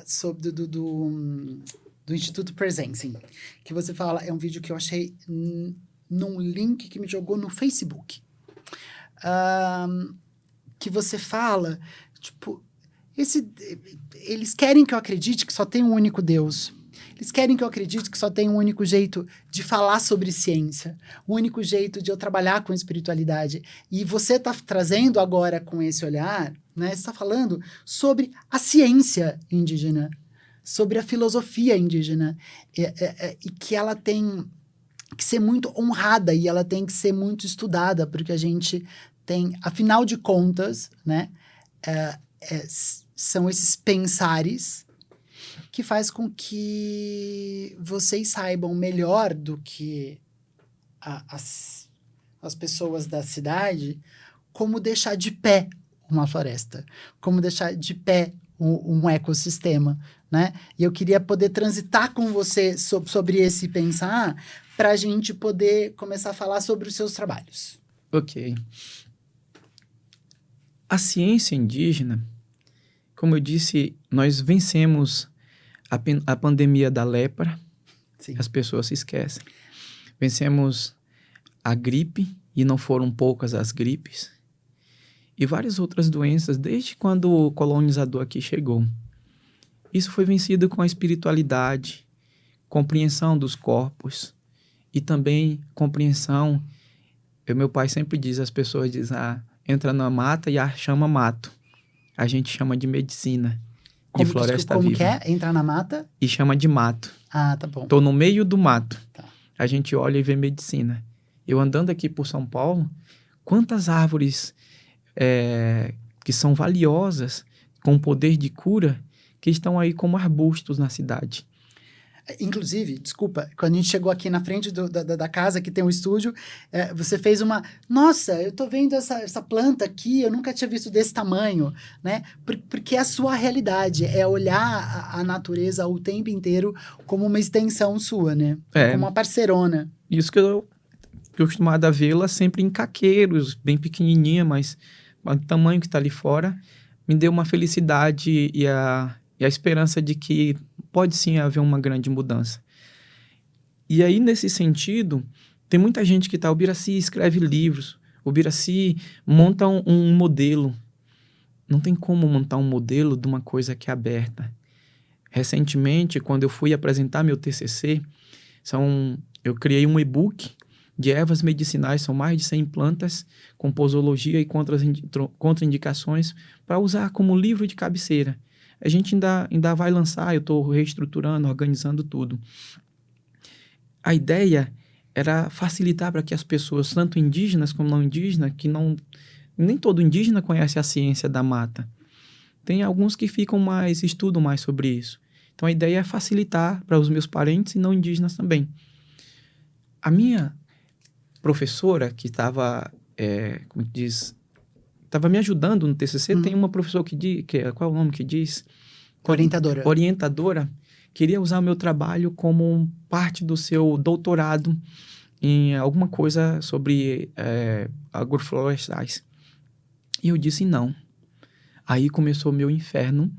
sobre do Instituto Presencing, que você fala, é um vídeo que eu achei num link que me jogou no Facebook, que você fala, tipo, eles querem que eu acredite que só tem um único Deus. Eles querem que eu acredite que só tem um único jeito de falar sobre ciência, o único jeito de eu trabalhar com espiritualidade. E você está trazendo agora com esse olhar, né? Você está falando sobre a ciência indígena. sobre a filosofia indígena, e que ela tem que ser muito honrada e ela tem que ser muito estudada, porque a gente tem, afinal de contas, né, são esses pensares que faz com que vocês saibam melhor do que as pessoas da cidade como deixar de pé uma floresta, como deixar de pé um ecossistema, né? E eu queria poder transitar com você sobre esse pensar para a gente poder começar a falar sobre os seus trabalhos. Ok. A ciência indígena, como eu disse, nós vencemos a pandemia da lepra. Sim. As pessoas se esquecem. Vencemos a gripe, e não foram poucas as gripes. E várias outras doenças, desde quando o colonizador aqui chegou. Isso foi vencido com a espiritualidade, compreensão dos corpos e também compreensão. Meu pai sempre diz, as pessoas dizem, entra na mata e chama mato. A gente chama de medicina, de floresta como viva. Como que é? Entrar na mata? E chama de mato. Ah, tá bom. Tô no meio do mato. Tá. A gente olha e vê medicina. Eu andando aqui por São Paulo, quantas árvores que são valiosas, com poder de cura, que estão aí como arbustos na cidade. Inclusive, desculpa, quando a gente chegou aqui na frente da casa que tem um estúdio, você fez uma... Nossa, eu tô vendo essa planta aqui, eu nunca tinha visto desse tamanho, né? Porque é a sua realidade, é olhar a natureza o tempo inteiro como uma extensão sua, né? Como uma parceirona. Isso que eu acostumado a vê-la sempre em caqueiros, bem pequenininha, mas o tamanho que está ali fora, me deu uma felicidade e a esperança de que pode sim haver uma grande mudança. E aí, nesse sentido, tem muita gente que o Birassi escreve livros, o Birassi monta um modelo. Não tem como montar um modelo de uma coisa que é aberta. Recentemente, quando eu fui apresentar meu TCC, eu criei um e-book de ervas medicinais, são mais de 100 plantas, com posologia e contraindicações, para usar como livro de cabeceira. A gente ainda vai lançar, eu estou reestruturando, organizando tudo. A ideia era facilitar para que as pessoas, tanto indígenas como não indígenas, nem todo indígena conhece a ciência da mata. Tem alguns que estudam mais sobre isso. Então a ideia é facilitar para os meus parentes e não indígenas também. A minha professora que estava, estava me ajudando no TCC, tem uma professora qual é o nome que diz? Orientadora, queria usar o meu trabalho como parte do seu doutorado em alguma coisa sobre agroflorestais. E eu disse não. Aí começou o meu inferno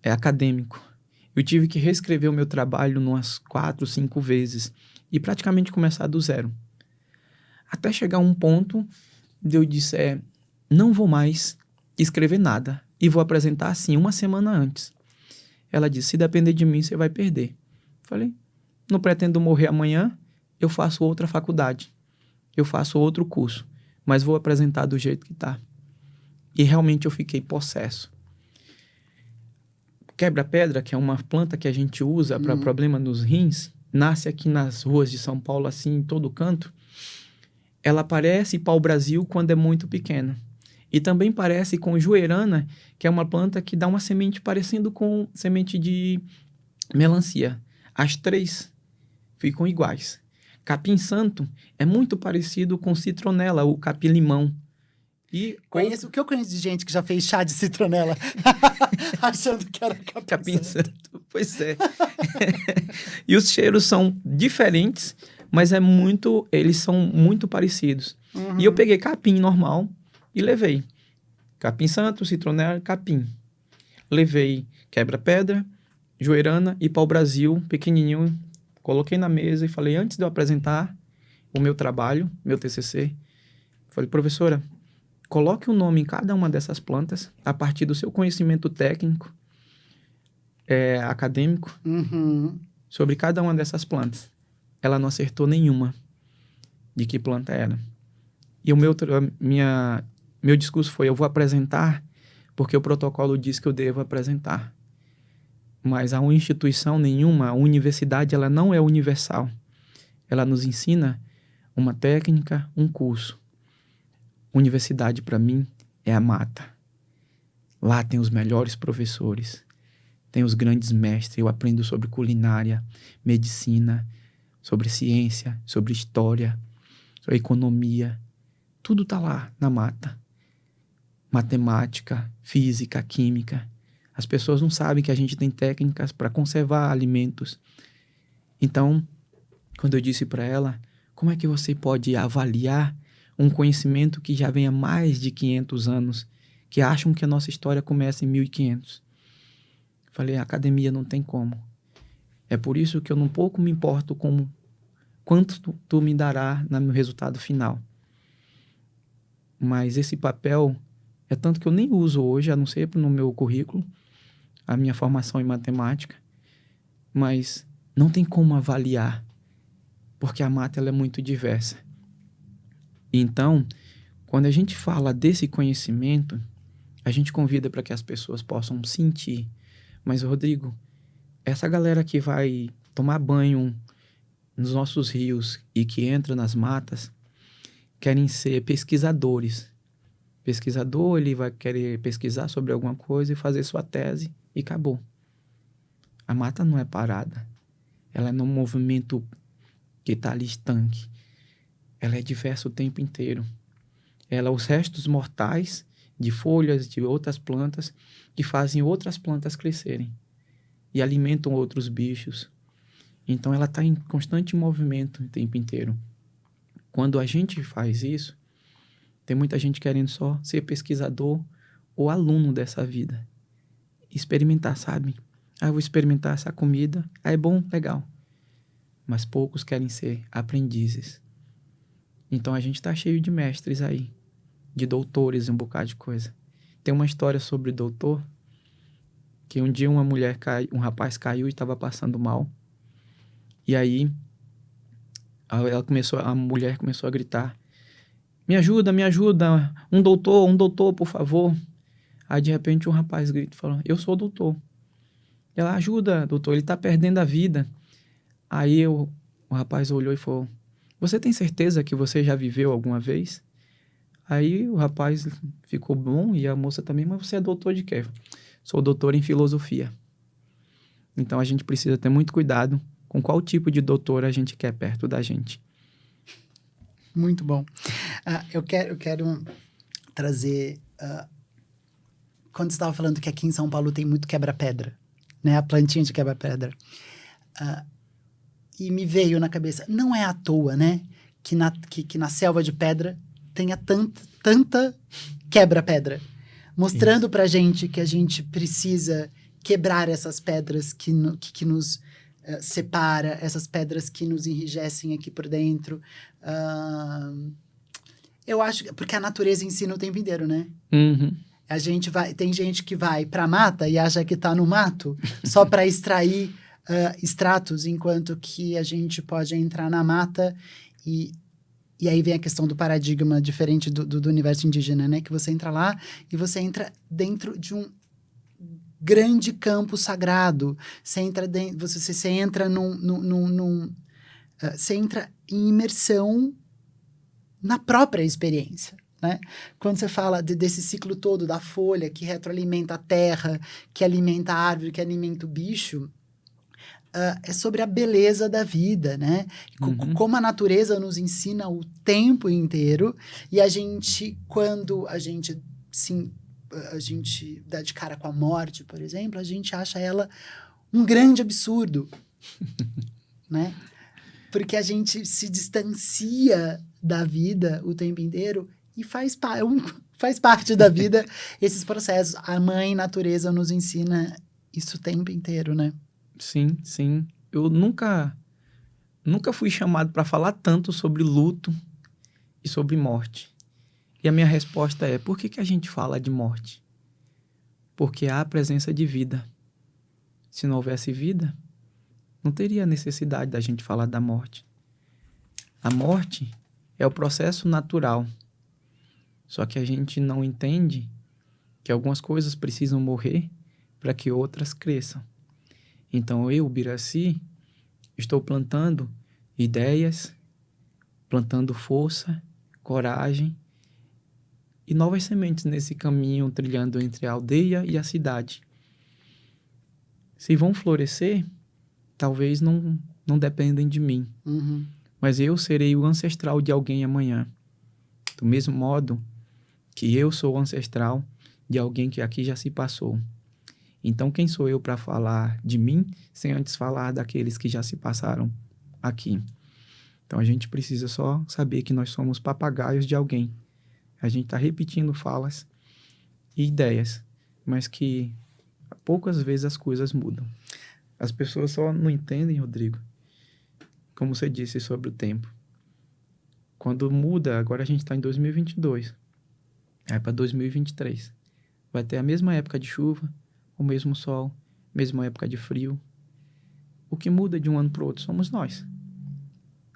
acadêmico. Eu tive que reescrever o meu trabalho umas 4, 5 vezes e praticamente começar do zero. Até chegar a um ponto de eu disse, não vou mais escrever nada e vou apresentar assim 1 semana antes. Ela disse, se depender de mim, você vai perder. Falei, não pretendo morrer amanhã, eu faço outra faculdade, eu faço outro curso, mas vou apresentar do jeito que está. E realmente eu fiquei possesso. Quebra-pedra, que é uma planta que a gente usa para problema nos rins, nasce aqui nas ruas de São Paulo, assim, em todo canto. Ela parece pau-brasil quando é muito pequena. E também parece com joerana, que é uma planta que dá uma semente parecendo com semente de melancia. As 3 ficam iguais. Capim-santo é muito parecido com citronela, o capim-limão. O que eu conheço de gente que já fez chá de citronela, achando que era capim-santo. Pois é. E os cheiros são diferentes, mas eles são muito parecidos. E eu peguei capim normal e levei. Capim-santo, citronela, capim. Levei quebra-pedra, joerana e pau-brasil, pequenininho. Coloquei na mesa e falei, antes de eu apresentar o meu trabalho, meu TCC, falei, professora, coloque o nome em cada uma dessas plantas a partir do seu conhecimento técnico, acadêmico, sobre cada uma dessas plantas. Ela não acertou nenhuma de que planta era. E meu discurso foi, eu vou apresentar porque o protocolo diz que eu devo apresentar. mas a uma instituição nenhuma, a universidade, ela não é universal. Ela nos ensina uma técnica, um curso. Universidade, para mim, é a mata. Lá tem os melhores professores, tem os grandes mestres. Eu aprendo sobre culinária, medicina, sobre ciência, sobre história, sobre economia. Tudo está lá na mata. Matemática, física, química. As pessoas não sabem que a gente tem técnicas para conservar alimentos. Então, quando eu disse para ela, como é que você pode avaliar um conhecimento que já vem há mais de 500 anos, que acham que a nossa história começa em 1500? Falei, a academia não tem como. É por isso que eu não pouco me importo com quanto tu me dará no meu resultado final. Mas esse papel é tanto que eu nem uso hoje, a não ser no meu currículo, a minha formação em matemática, mas não tem como avaliar, porque a mata ela é muito diversa. Então, quando a gente fala desse conhecimento, a gente convida para que as pessoas possam sentir. Mas, Rodrigo, essa galera que vai tomar banho nos nossos rios e que entra nas matas, querem ser pesquisadores. Pesquisador, ele vai querer pesquisar sobre alguma coisa e fazer sua tese e acabou. A mata não é parada. Ela é num movimento que está ali estanque. Ela é diversa o tempo inteiro. Ela é os restos mortais de folhas de outras plantas que fazem outras plantas crescerem e alimentam outros bichos. Então ela está em constante movimento o tempo inteiro. Quando a gente faz isso, tem muita gente querendo só ser pesquisador ou aluno dessa vida. Experimentar, sabe? Ah, eu vou experimentar essa comida. Ah, é bom, legal. Mas poucos querem ser aprendizes. Então a gente está cheio de mestres aí, de doutores e um bocado de coisa. Tem uma história sobre doutor, que um dia um rapaz caiu e estava passando mal. E aí a mulher começou a gritar, me ajuda, um doutor, por favor. Aí de repente um rapaz grita e fala, eu sou o doutor. Ela, ajuda, doutor, ele está perdendo a vida. Aí o rapaz olhou e falou, você tem certeza que você já viveu alguma vez? Aí o rapaz ficou bom e a moça também, mas você é doutor de quê? Sou doutor em filosofia. Então a gente precisa ter muito cuidado com qual tipo de doutor a gente quer perto da gente. Muito bom. Eu quero trazer... quando você estava falando que aqui em São Paulo tem muito quebra-pedra, né? A plantinha de quebra-pedra. E me veio na cabeça, não é à toa, né? Que na selva de pedra tenha tanta quebra-pedra. Mostrando pra gente que a gente precisa quebrar essas pedras que nos separa, essas pedras que nos enrijecem aqui por dentro. Eu acho que... Porque a natureza ensina o tempo inteiro, né? Uhum. Tem gente que vai pra mata e acha que tá no mato só para extrair extratos, enquanto que a gente pode entrar na mata e aí vem a questão do paradigma diferente do universo indígena, né? Que você entra lá e você entra dentro de um grande campo sagrado. Você entra você entra você entra em imersão na própria experiência, né? Quando você fala desse ciclo todo da folha que retroalimenta a terra, que alimenta a árvore, que alimenta o bicho, é sobre a beleza da vida, né? Uhum. Como a natureza nos ensina o tempo inteiro e a gente, quando a gente dá de cara com a morte, por exemplo, a gente acha ela um grande absurdo, né? Porque a gente se distancia da vida o tempo inteiro e faz parte da vida esses processos. A mãe natureza nos ensina isso o tempo inteiro, né? Sim, sim. Eu nunca fui chamado para falar tanto sobre luto e sobre morte. E a minha resposta é, por que a gente fala de morte? Porque há a presença de vida. Se não houvesse vida, não teria necessidade da gente falar da morte. A morte é o processo natural. Só que a gente não entende que algumas coisas precisam morrer para que outras cresçam. Então, eu, Biraci, estou plantando ideias, plantando força, coragem e novas sementes nesse caminho trilhando entre a aldeia e a cidade. Se vão florescer, talvez não dependem de mim. Uhum. Mas eu serei o ancestral de alguém amanhã. Do mesmo modo que eu sou o ancestral de alguém que aqui já se passou. Então, quem sou eu para falar de mim sem antes falar daqueles que já se passaram aqui? Então, a gente precisa só saber que nós somos papagaios de alguém. A gente está repetindo falas e ideias, mas que poucas vezes as coisas mudam. As pessoas só não entendem, Rodrigo, como você disse sobre o tempo. Quando muda, agora a gente está em 2022, aí para 2023, vai ter a mesma época de chuva, o mesmo sol, mesma época de frio. O que muda de um ano para o outro somos nós.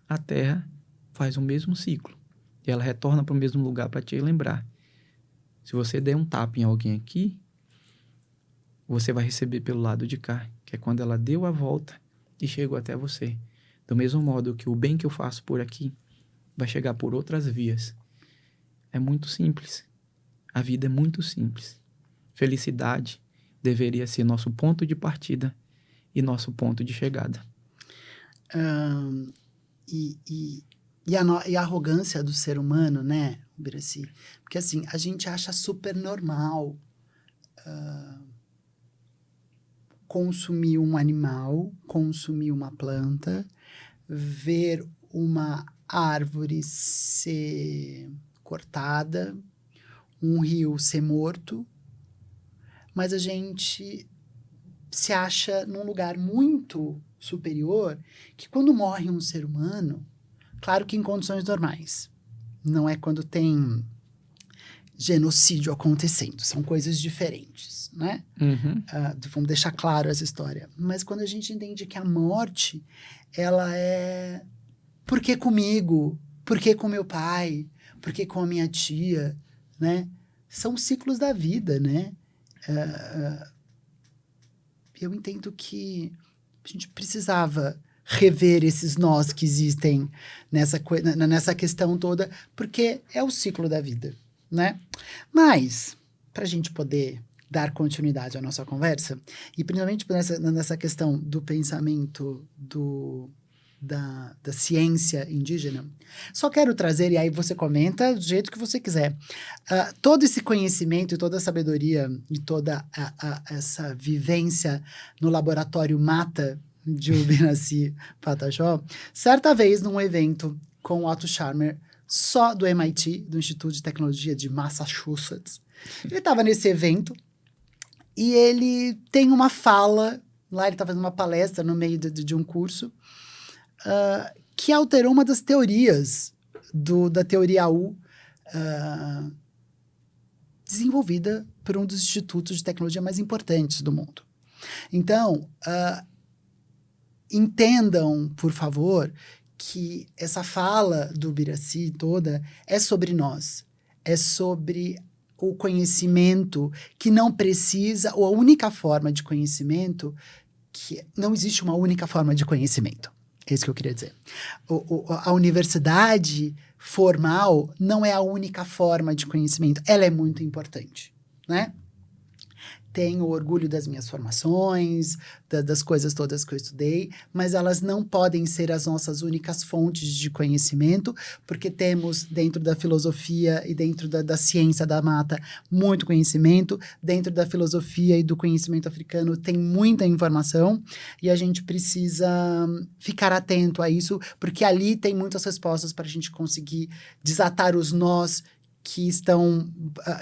A Terra faz o mesmo ciclo e ela retorna para o mesmo lugar para te lembrar. Se você der um tapa em alguém aqui, você vai receber pelo lado de cá, que é quando ela deu a volta e chegou até você. Do mesmo modo que o bem que eu faço por aqui vai chegar por outras vias. É muito simples. A vida é muito simples. Felicidade deveria ser nosso ponto de partida e nosso ponto de chegada. E a arrogância do ser humano, né, Biraci? Porque assim, a gente acha super normal consumir um animal, consumir uma planta, ver uma árvore ser cortada, um rio ser morto, mas a gente se acha num lugar muito superior que quando morre um ser humano, claro que em condições normais, não é quando tem genocídio acontecendo, são coisas diferentes, né? Uhum. Vamos deixar claro essa história. Mas quando a gente entende que a morte, ela é por que comigo? Por que com meu pai? Por que com a minha tia? Né? São ciclos da vida, né? Eu entendo que a gente precisava rever esses nós que existem nessa questão toda, porque é o ciclo da vida, né? Mas, para a gente poder dar continuidade à nossa conversa, e principalmente nessa questão do pensamento da ciência indígena, só quero trazer, e aí você comenta do jeito que você quiser, todo esse conhecimento e toda a sabedoria e toda essa vivência no laboratório Mata de Ubiraci Pataxó, certa vez num evento com o Otto Scharmer, só do MIT, do Instituto de Tecnologia de Massachusetts. Ele estava nesse evento e ele tem uma fala, lá ele está fazendo uma palestra no meio de um curso, que alterou uma das teorias da teoria U, desenvolvida por um dos institutos de tecnologia mais importantes do mundo. Então, entendam, por favor, que essa fala do Biraci toda é sobre nós, é sobre o conhecimento que não precisa, ou a única forma de conhecimento, que não existe uma única forma de conhecimento. É isso que eu queria dizer. A universidade formal não é a única forma de conhecimento. Ela é muito importante, né? Tenho orgulho das minhas formações, das coisas todas que eu estudei, mas elas não podem ser as nossas únicas fontes de conhecimento, porque temos dentro da filosofia e dentro da ciência da mata muito conhecimento, dentro da filosofia e do conhecimento africano tem muita informação, e a gente precisa ficar atento a isso, porque ali tem muitas respostas para a gente conseguir desatar os nós que estão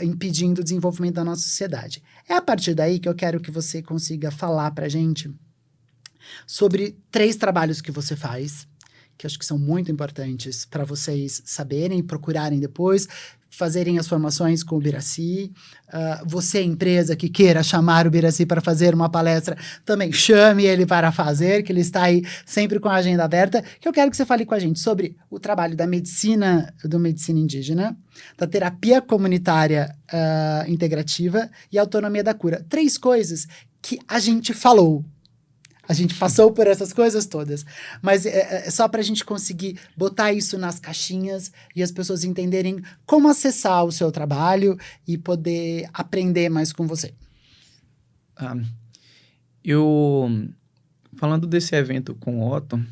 impedindo o desenvolvimento da nossa sociedade. É a partir daí que eu quero que você consiga falar para a gente sobre 3 trabalhos que você faz, que acho que são muito importantes para vocês saberem e procurarem depois, fazerem as formações com o Biraci. Você, empresa que queira chamar o Biraci para fazer uma palestra, também chame ele para fazer, que ele está aí sempre com a agenda aberta, que eu quero que você fale com a gente sobre o trabalho da medicina indígena, da terapia comunitária integrativa e autonomia da cura. 3 coisas que a gente falou. A gente passou por essas coisas todas. Mas é só para a gente conseguir botar isso nas caixinhas e as pessoas entenderem como acessar o seu trabalho e poder aprender mais com você. Falando desse evento com o Otton,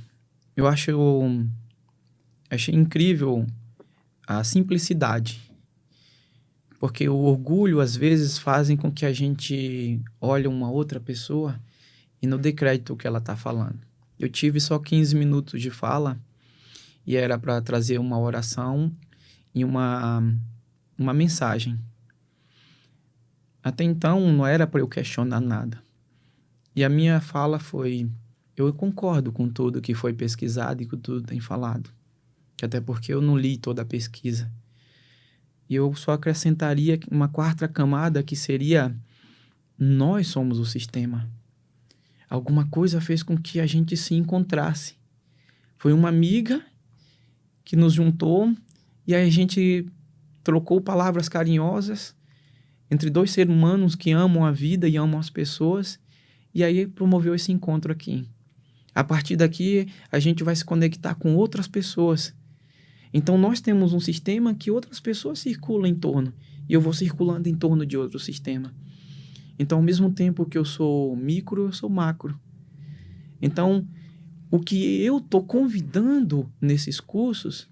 achei incrível a simplicidade. Porque o orgulho, às vezes, fazem com que a gente olhe uma outra pessoa e não dê crédito ao que ela está falando. Eu tive só 15 minutos de fala e era para trazer uma oração e uma mensagem. Até então, não era para eu questionar nada. E a minha fala foi: eu concordo com tudo que foi pesquisado e com tudo que tem falado. Até porque eu não li toda a pesquisa. E eu só acrescentaria uma quarta camada, que seria: nós somos o sistema. Alguma coisa fez com que a gente se encontrasse. Foi uma amiga que nos juntou e aí a gente trocou palavras carinhosas entre dois seres humanos que amam a vida e amam as pessoas, e aí promoveu esse encontro aqui. A partir daqui, a gente vai se conectar com outras pessoas. Então, nós temos um sistema que outras pessoas circulam em torno, e eu vou circulando em torno de outro sistema. Então, ao mesmo tempo que eu sou micro, eu sou macro. Então, o que eu estou convidando nesses cursos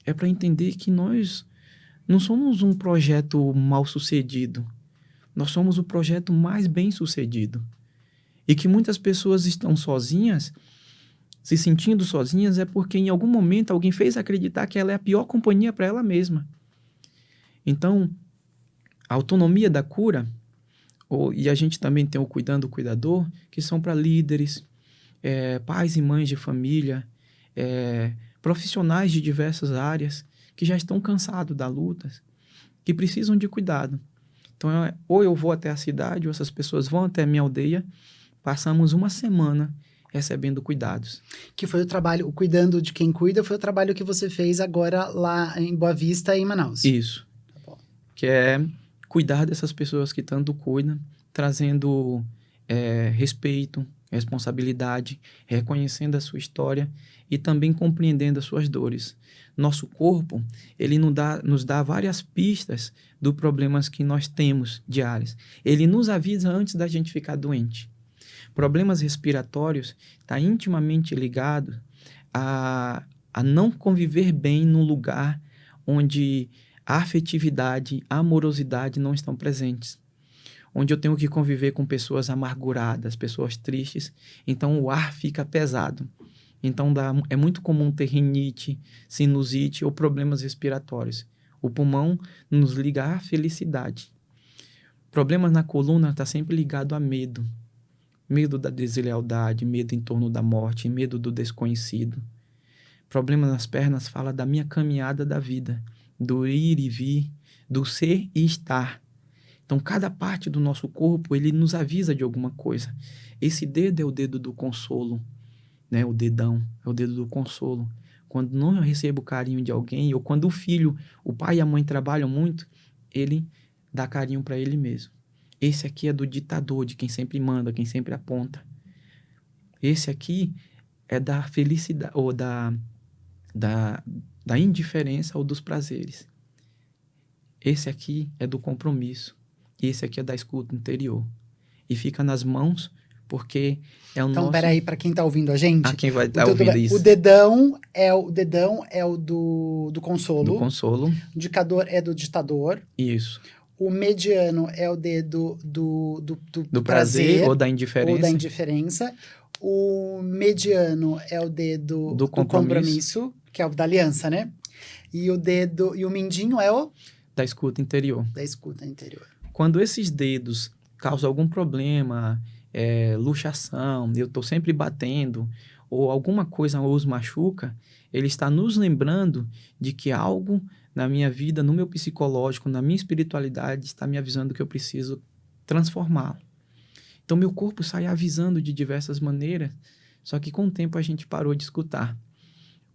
é para entender que nós não somos um projeto mal sucedido. Nós somos o projeto mais bem sucedido. E que muitas pessoas estão sozinhas, se sentindo sozinhas, é porque em algum momento alguém fez acreditar que ela é a pior companhia para ela mesma. Então, a autonomia da cura, e a gente também tem o Cuidando do Cuidador, que são para líderes, pais e mães de família, profissionais de diversas áreas, que já estão cansados da luta, que precisam de cuidado. Então, ou eu vou até a cidade, ou essas pessoas vão até a minha aldeia, passamos uma semana recebendo cuidados. Que foi o trabalho, o Cuidando de Quem Cuida, foi o trabalho que você fez agora lá em Boa Vista e em Manaus. Isso. Tá bom. Que é cuidar dessas pessoas que tanto cuidam, trazendo respeito, responsabilidade, reconhecendo a sua história e também compreendendo as suas dores. Nosso corpo, ele nos dá várias pistas dos problemas que nós temos diários. Ele nos avisa antes da gente ficar doente. Problemas respiratórios está intimamente ligado a não conviver bem num lugar onde a afetividade, a amorosidade não estão presentes. Onde eu tenho que conviver com pessoas amarguradas, pessoas tristes, então o ar fica pesado. Então é muito comum ter rinite, sinusite ou problemas respiratórios. O pulmão nos liga à felicidade. Problemas na coluna está sempre ligado a medo. Medo da deslealdade, medo em torno da morte, medo do desconhecido. Problemas nas pernas fala da minha caminhada da vida, do ir e vir, do ser e estar. Então, cada parte do nosso corpo, ele nos avisa de alguma coisa. Esse dedo é o dedo do consolo, né? O dedão é o dedo do consolo. Quando não recebo carinho de alguém, ou quando o pai e a mãe trabalham muito, ele dá carinho para ele mesmo. Esse aqui é do ditador, de quem sempre manda, quem sempre aponta. Esse aqui é da felicidade, ou da indiferença ou dos prazeres. Esse aqui é do compromisso. E esse aqui é da escuta interior. E fica nas mãos, porque é o nosso... Então, peraí, para quem tá ouvindo a gente... quem vai estar ouvindo isso. O dedão é o do consolo. Do consolo. O indicador é do ditador. Isso. O mediano é o dedo do prazer ou da indiferença. O mediano é o dedo do compromisso, que é o da aliança, né? E o mindinho é o... Da escuta interior. Da escuta interior. Quando esses dedos causam algum problema, luxação, eu estou sempre batendo, ou alguma coisa os machuca, ele está nos lembrando de que algo na minha vida, no meu psicológico, na minha espiritualidade, está me avisando que eu preciso transformá-lo. Então, meu corpo sai avisando de diversas maneiras, só que com o tempo a gente parou de escutar.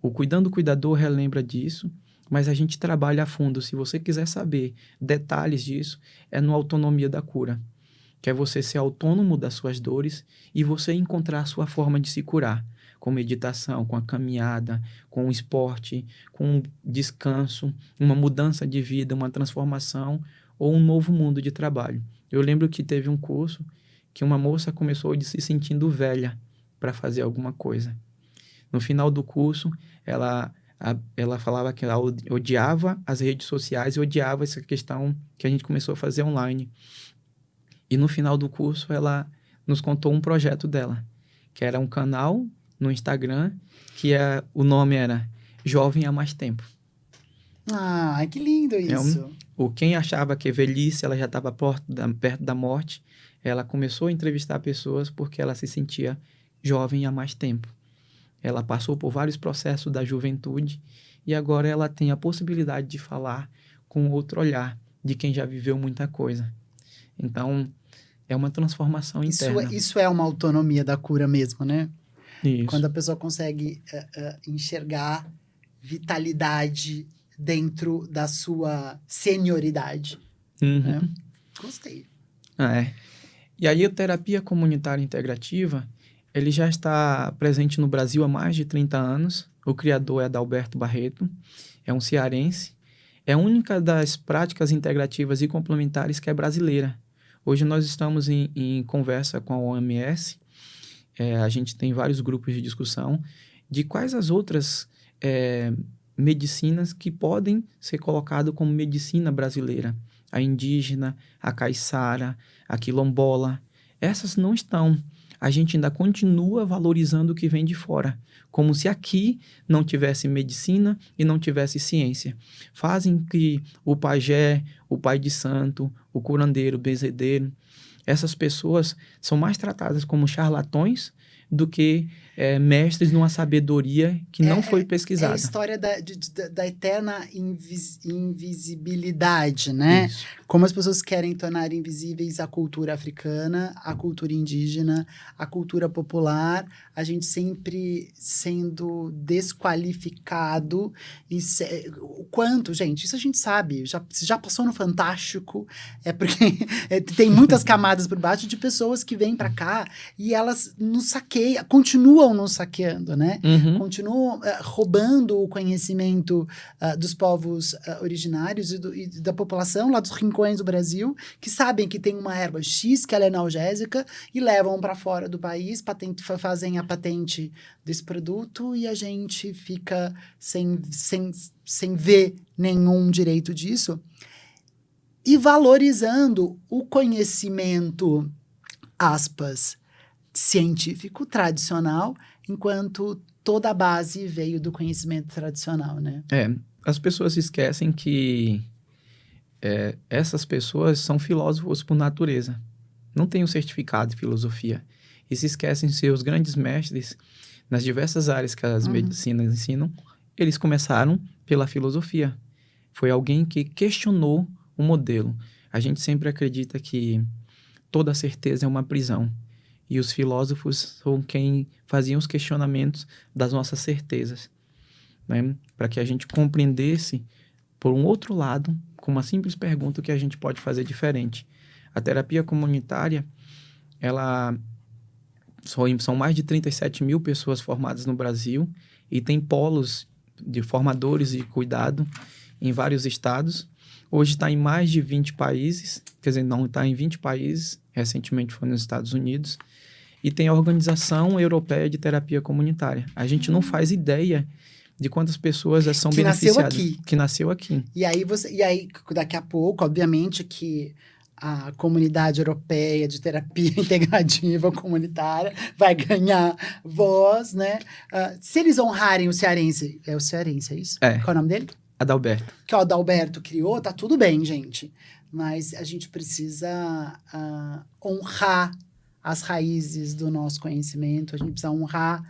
O Cuidando do Cuidador relembra disso, mas a gente trabalha a fundo. Se você quiser saber detalhes disso, é no Autonomia da Cura. que é você ser autônomo das suas dores e você encontrar a sua forma de se curar, com meditação, com a caminhada, com o esporte, com descanso, uma mudança de vida, uma transformação ou um novo mundo de trabalho. Eu lembro que teve um curso que uma moça começou se sentindo velha para fazer alguma coisa. No final do curso, ela falava que ela odiava as redes sociais e odiava essa questão que a gente começou a fazer online. E no final do curso, ela nos contou um projeto dela, que era um canal no Instagram, o nome era Jovem há Mais Tempo. Ah, que lindo isso. Quem achava que velhice, ela já estava perto da morte, ela começou a entrevistar pessoas porque ela se sentia jovem há mais tempo. Ela passou por vários processos da juventude e agora ela tem a possibilidade de falar com outro olhar de quem já viveu muita coisa. Então, é uma transformação interna. Isso é uma autonomia da cura mesmo, né? Isso. Quando a pessoa consegue enxergar vitalidade dentro da sua senioridade. Uhum. Né? Gostei. E aí a terapia comunitária integrativa, ele já está presente no Brasil há mais de 30 anos. O criador é Adalberto Barreto, é um cearense. É a única das práticas integrativas e complementares que é brasileira. Hoje nós estamos em conversa com a OMS. A gente tem vários grupos de discussão de quais as outras medicinas que podem ser colocadas como medicina brasileira. A indígena, a caiçara, a quilombola. Essas não estão. A gente ainda continua valorizando o que vem de fora, como se aqui não tivesse medicina e não tivesse ciência. Fazem que o pajé, o pai de santo, o curandeiro, o benzedeiro, essas pessoas são mais tratadas como charlatões do que mestres numa sabedoria que não foi pesquisada. É a história da eterna invisibilidade, né? Isso. Como as pessoas querem tornar invisíveis a cultura africana, a cultura indígena, a cultura popular, a gente sempre sendo desqualificado. O quanto, gente, isso a gente sabe, já passou no Fantástico, porque tem muitas camadas por baixo de pessoas que vêm para cá e elas nos saqueiam, continuam nos saqueando, né? Uhum. Continuam roubando o conhecimento dos povos originários e da população lá dos rincões do Brasil, que sabem que tem uma erva X, que ela é analgésica, e levam para fora do país, fazem a patente desse produto e a gente fica sem ver nenhum direito disso. E valorizando o conhecimento, aspas, científico, tradicional, enquanto toda a base veio do conhecimento tradicional, né? As pessoas esquecem que essas pessoas são filósofos por natureza. Não têm um certificado de filosofia. E se esquecem de ser os grandes mestres nas diversas áreas que as medicinas ensinam. Eles começaram pela filosofia. Foi alguém que questionou o modelo. A gente sempre acredita que toda certeza é uma prisão. E os filósofos são quem faziam os questionamentos das nossas certezas, né? Para que a gente compreendesse, por um outro lado, com uma simples pergunta, o que a gente pode fazer diferente. A terapia comunitária, são mais de 37 mil pessoas formadas no Brasil e tem polos de formadores e cuidado em vários estados. Hoje está em mais de 20 países, quer dizer, não está em 20 países, recentemente foi nos Estados Unidos, e tem a Organização Europeia de Terapia Comunitária. A gente não faz ideia de quantas pessoas são beneficiadas. Que nasceu aqui. E aí, daqui a pouco, obviamente que a comunidade europeia de terapia integrativa comunitária vai ganhar voz, né? Se eles honrarem o cearense, é isso? Qual é o nome dele? Adalberto. Que o Adalberto criou, tá tudo bem, gente. Mas a gente precisa honrar as raízes do nosso conhecimento, a gente precisa honrar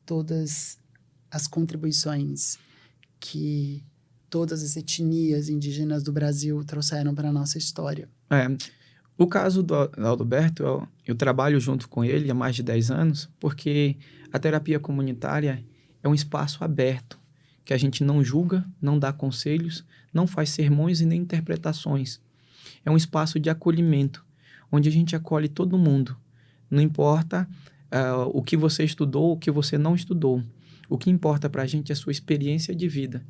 todas as contribuições que todas as etnias indígenas do Brasil trouxeram para a nossa história. O caso do Adalberto, eu trabalho junto com ele há mais de 10 anos, porque a terapia comunitária é um espaço aberto, que a gente não julga, não dá conselhos, não faz sermões e nem interpretações. é um espaço de acolhimento, onde a gente acolhe todo mundo. Não importa o que você estudou, o que você não estudou. O que importa para a gente é a sua experiência de vida.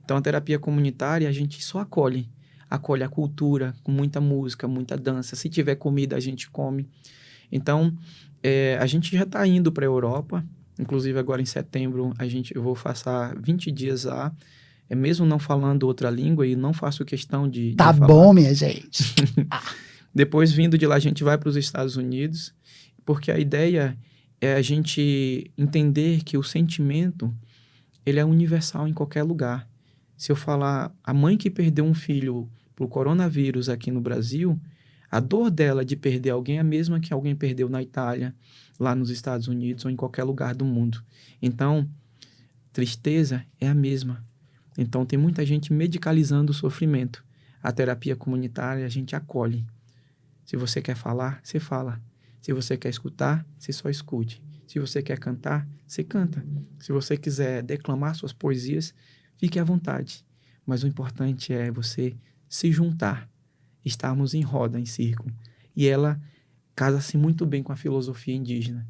Então, a terapia comunitária, a gente só acolhe. Acolhe a cultura, com muita música, muita dança. Se tiver comida, a gente come. Então, a gente já está indo para a Europa. Inclusive, agora em setembro, eu vou passar 20 dias lá. Mesmo não falando outra língua, e não faço questão de Tá falar. bom, minha gente. Depois, vindo de lá, a gente vai para os Estados Unidos, porque a ideia é a gente entender que o sentimento, ele é universal em qualquer lugar. Se eu falar, a mãe que perdeu um filho por coronavírus aqui no Brasil, a dor dela de perder alguém é a mesma que alguém perdeu na Itália, lá nos Estados Unidos ou em qualquer lugar do mundo. Então, tristeza é a mesma. Então, tem muita gente medicalizando o sofrimento. A terapia comunitária, a gente acolhe. Se você quer falar, você fala. Se você quer escutar, você só escute. Se você quer cantar, você canta. Se você quiser declamar suas poesias, fique à vontade. Mas o importante é você se juntar, estarmos em roda, em círculo. E ela casa-se muito bem com a filosofia indígena,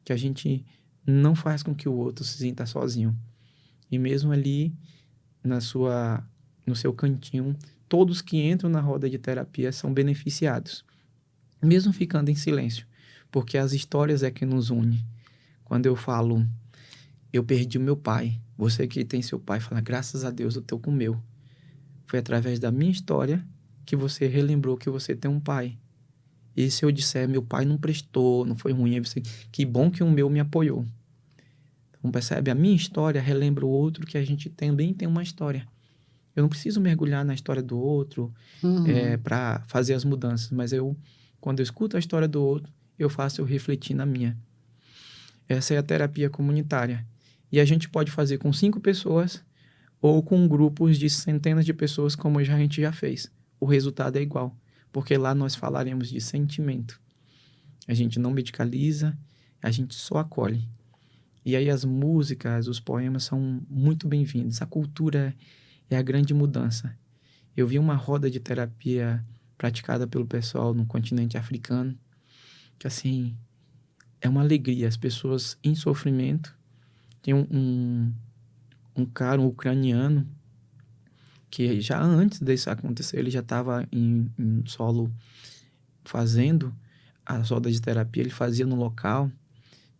que a gente não faz com que o outro se sinta sozinho. E mesmo ali, no seu cantinho, todos que entram na roda de terapia são beneficiados, mesmo ficando em silêncio, porque as histórias é que nos une. Quando eu falo, eu perdi o meu pai, você que tem seu pai, fala, graças a Deus eu estou com o meu. Foi através da minha história que você relembrou que você tem um pai. E se eu disser, meu pai não prestou, não foi ruim, você, que bom que o meu me apoiou. Então, percebe? A minha história relembra o outro, que a gente também tem uma história. Eu não preciso mergulhar na história do outro para fazer as mudanças, mas quando eu escuto a história do outro, eu faço eu refletir na minha. Essa é a terapia comunitária. E a gente pode fazer com 5 pessoas ou com grupos de centenas de pessoas, como a gente já fez. O resultado é igual, porque lá nós falaremos de sentimento. A gente não medicaliza, a gente só acolhe. E aí as músicas, os poemas são muito bem-vindos. A cultura é a grande mudança. Eu vi uma roda de terapia praticada pelo pessoal no continente africano, que assim, é uma alegria. As pessoas em sofrimento. Tem um cara, um ucraniano, que já antes disso acontecer, ele já estava em solo fazendo as rodas de terapia. Ele fazia no local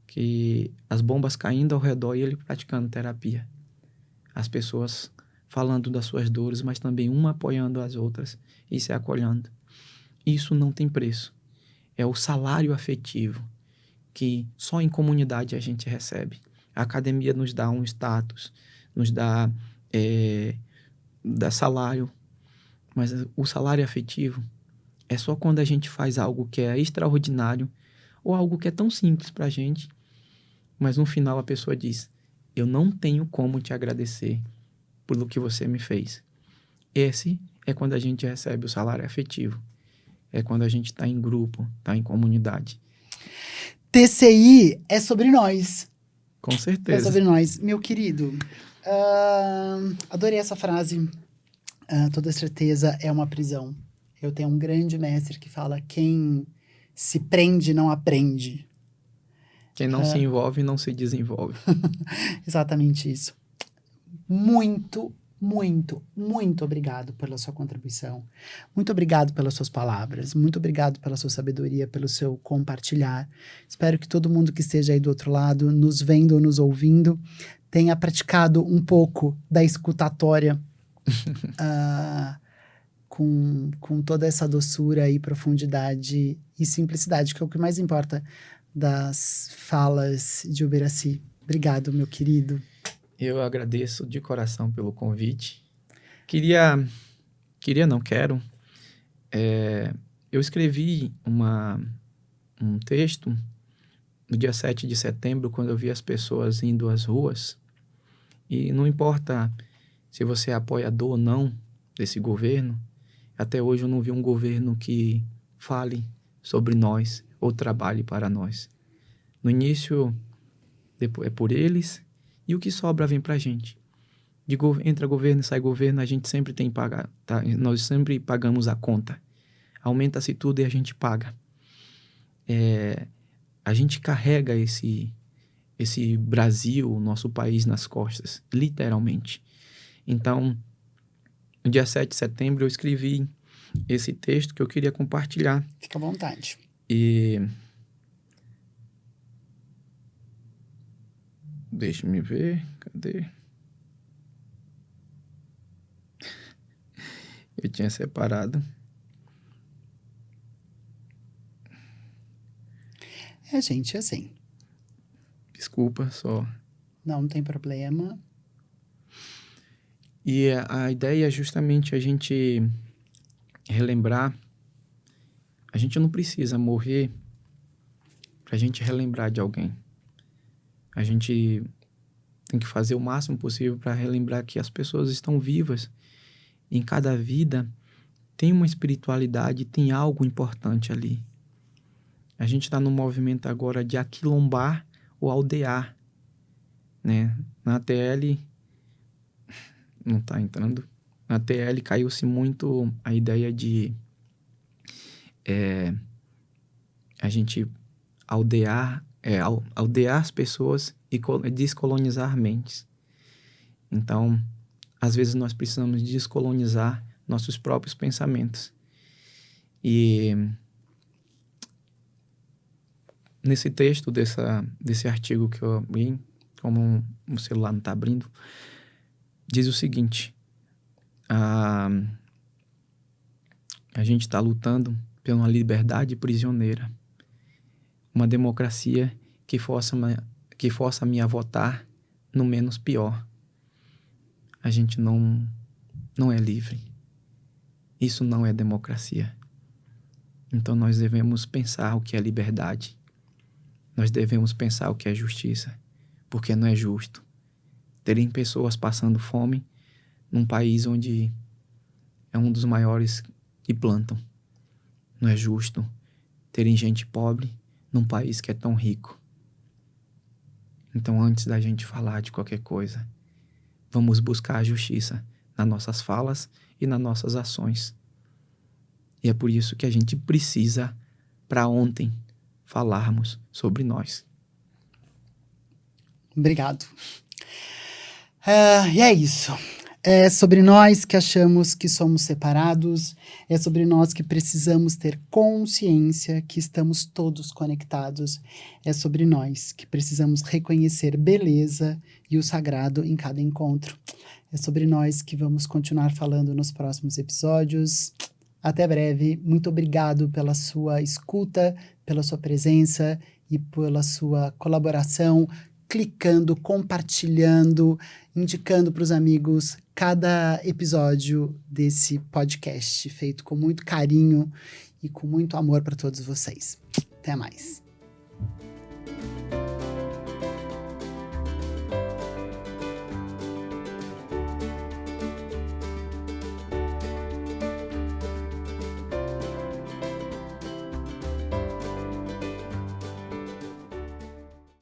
que as bombas caindo ao redor e ele praticando terapia. As pessoas falando das suas dores, mas também uma apoiando as outras e se acolhendo. Isso não tem preço. É o salário afetivo que só em comunidade a gente recebe. A academia nos dá um status, nos dá salário, mas o salário afetivo é só quando a gente faz algo que é extraordinário ou algo que é tão simples pra gente, mas no final a pessoa diz, eu não tenho como te agradecer pelo que você me fez. Esse é quando a gente recebe o salário afetivo. É quando a gente está em grupo, está em comunidade. TCI é sobre nós. Com certeza. É sobre nós. Meu querido, adorei essa frase. Toda certeza é uma prisão. Eu tenho um grande mestre que fala, quem se prende não aprende. Quem não se envolve, não se desenvolve. Exatamente isso. Muito, muito, muito obrigado pela sua contribuição. Muito obrigado pelas suas palavras. Muito obrigado pela sua sabedoria, pelo seu compartilhar. Espero que todo mundo que esteja aí do outro lado, nos vendo ou nos ouvindo, tenha praticado um pouco da escutatória com toda essa doçura e profundidade e simplicidade, que é o que mais importa das falas de Uberaci. Obrigado, meu querido. Eu agradeço de coração pelo convite. Quero. Eu escrevi um texto no dia 7 de setembro, quando eu vi as pessoas indo às ruas. E não importa se você é apoiador ou não desse governo, até hoje eu não vi um governo que fale sobre nós ou trabalhe para nós. No início, depois é por eles, e o que sobra vem pra gente. Entra governo e sai governo, a gente sempre tem que pagar, tá? Nós sempre pagamos a conta. aumenta-se tudo e a gente paga. A gente carrega esse Brasil, nosso país, nas costas, literalmente. Então, no dia 7 de setembro, eu escrevi esse texto que eu queria compartilhar. Fica à vontade. E... deixa-me ver, cadê? Eu tinha separado. Gente, assim. Desculpa, só. Não tem problema. E a ideia é justamente a gente relembrar. A gente não precisa morrer pra gente relembrar de alguém. A gente tem que fazer o máximo possível para relembrar que as pessoas estão vivas. Em cada vida tem uma espiritualidade, tem algo importante ali. A gente está no movimento agora de aquilombar ou aldear, né? Na TL, não está entrando. Na TL caiu-se muito a ideia de a gente aldear as pessoas e descolonizar mentes. Então, às vezes nós precisamos descolonizar nossos próprios pensamentos. E nesse texto desse artigo que eu abri, como o celular não está abrindo, diz o seguinte: a gente está lutando por uma liberdade prisioneira, uma democracia que força-me a votar no menos pior. A gente não é livre. Isso não é democracia. Então nós devemos pensar o que é liberdade. Nós devemos pensar o que é justiça, porque não é justo terem pessoas passando fome num país onde é um dos maiores que plantam. Não é justo terem gente pobre num país que é tão rico. Então, antes da gente falar de qualquer coisa, vamos buscar a justiça nas nossas falas e nas nossas ações. E é por isso que a gente precisa, para ontem, falarmos sobre nós. Obrigado. E é isso. É sobre nós que achamos que somos separados, é sobre nós que precisamos ter consciência que estamos todos conectados, é sobre nós que precisamos reconhecer beleza e o sagrado em cada encontro. É sobre nós que vamos continuar falando nos próximos episódios. Até breve. Muito obrigado pela sua escuta, pela sua presença e pela sua colaboração, clicando, compartilhando, indicando para os amigos cada episódio desse podcast, feito com muito carinho e com muito amor para todos vocês. Até mais.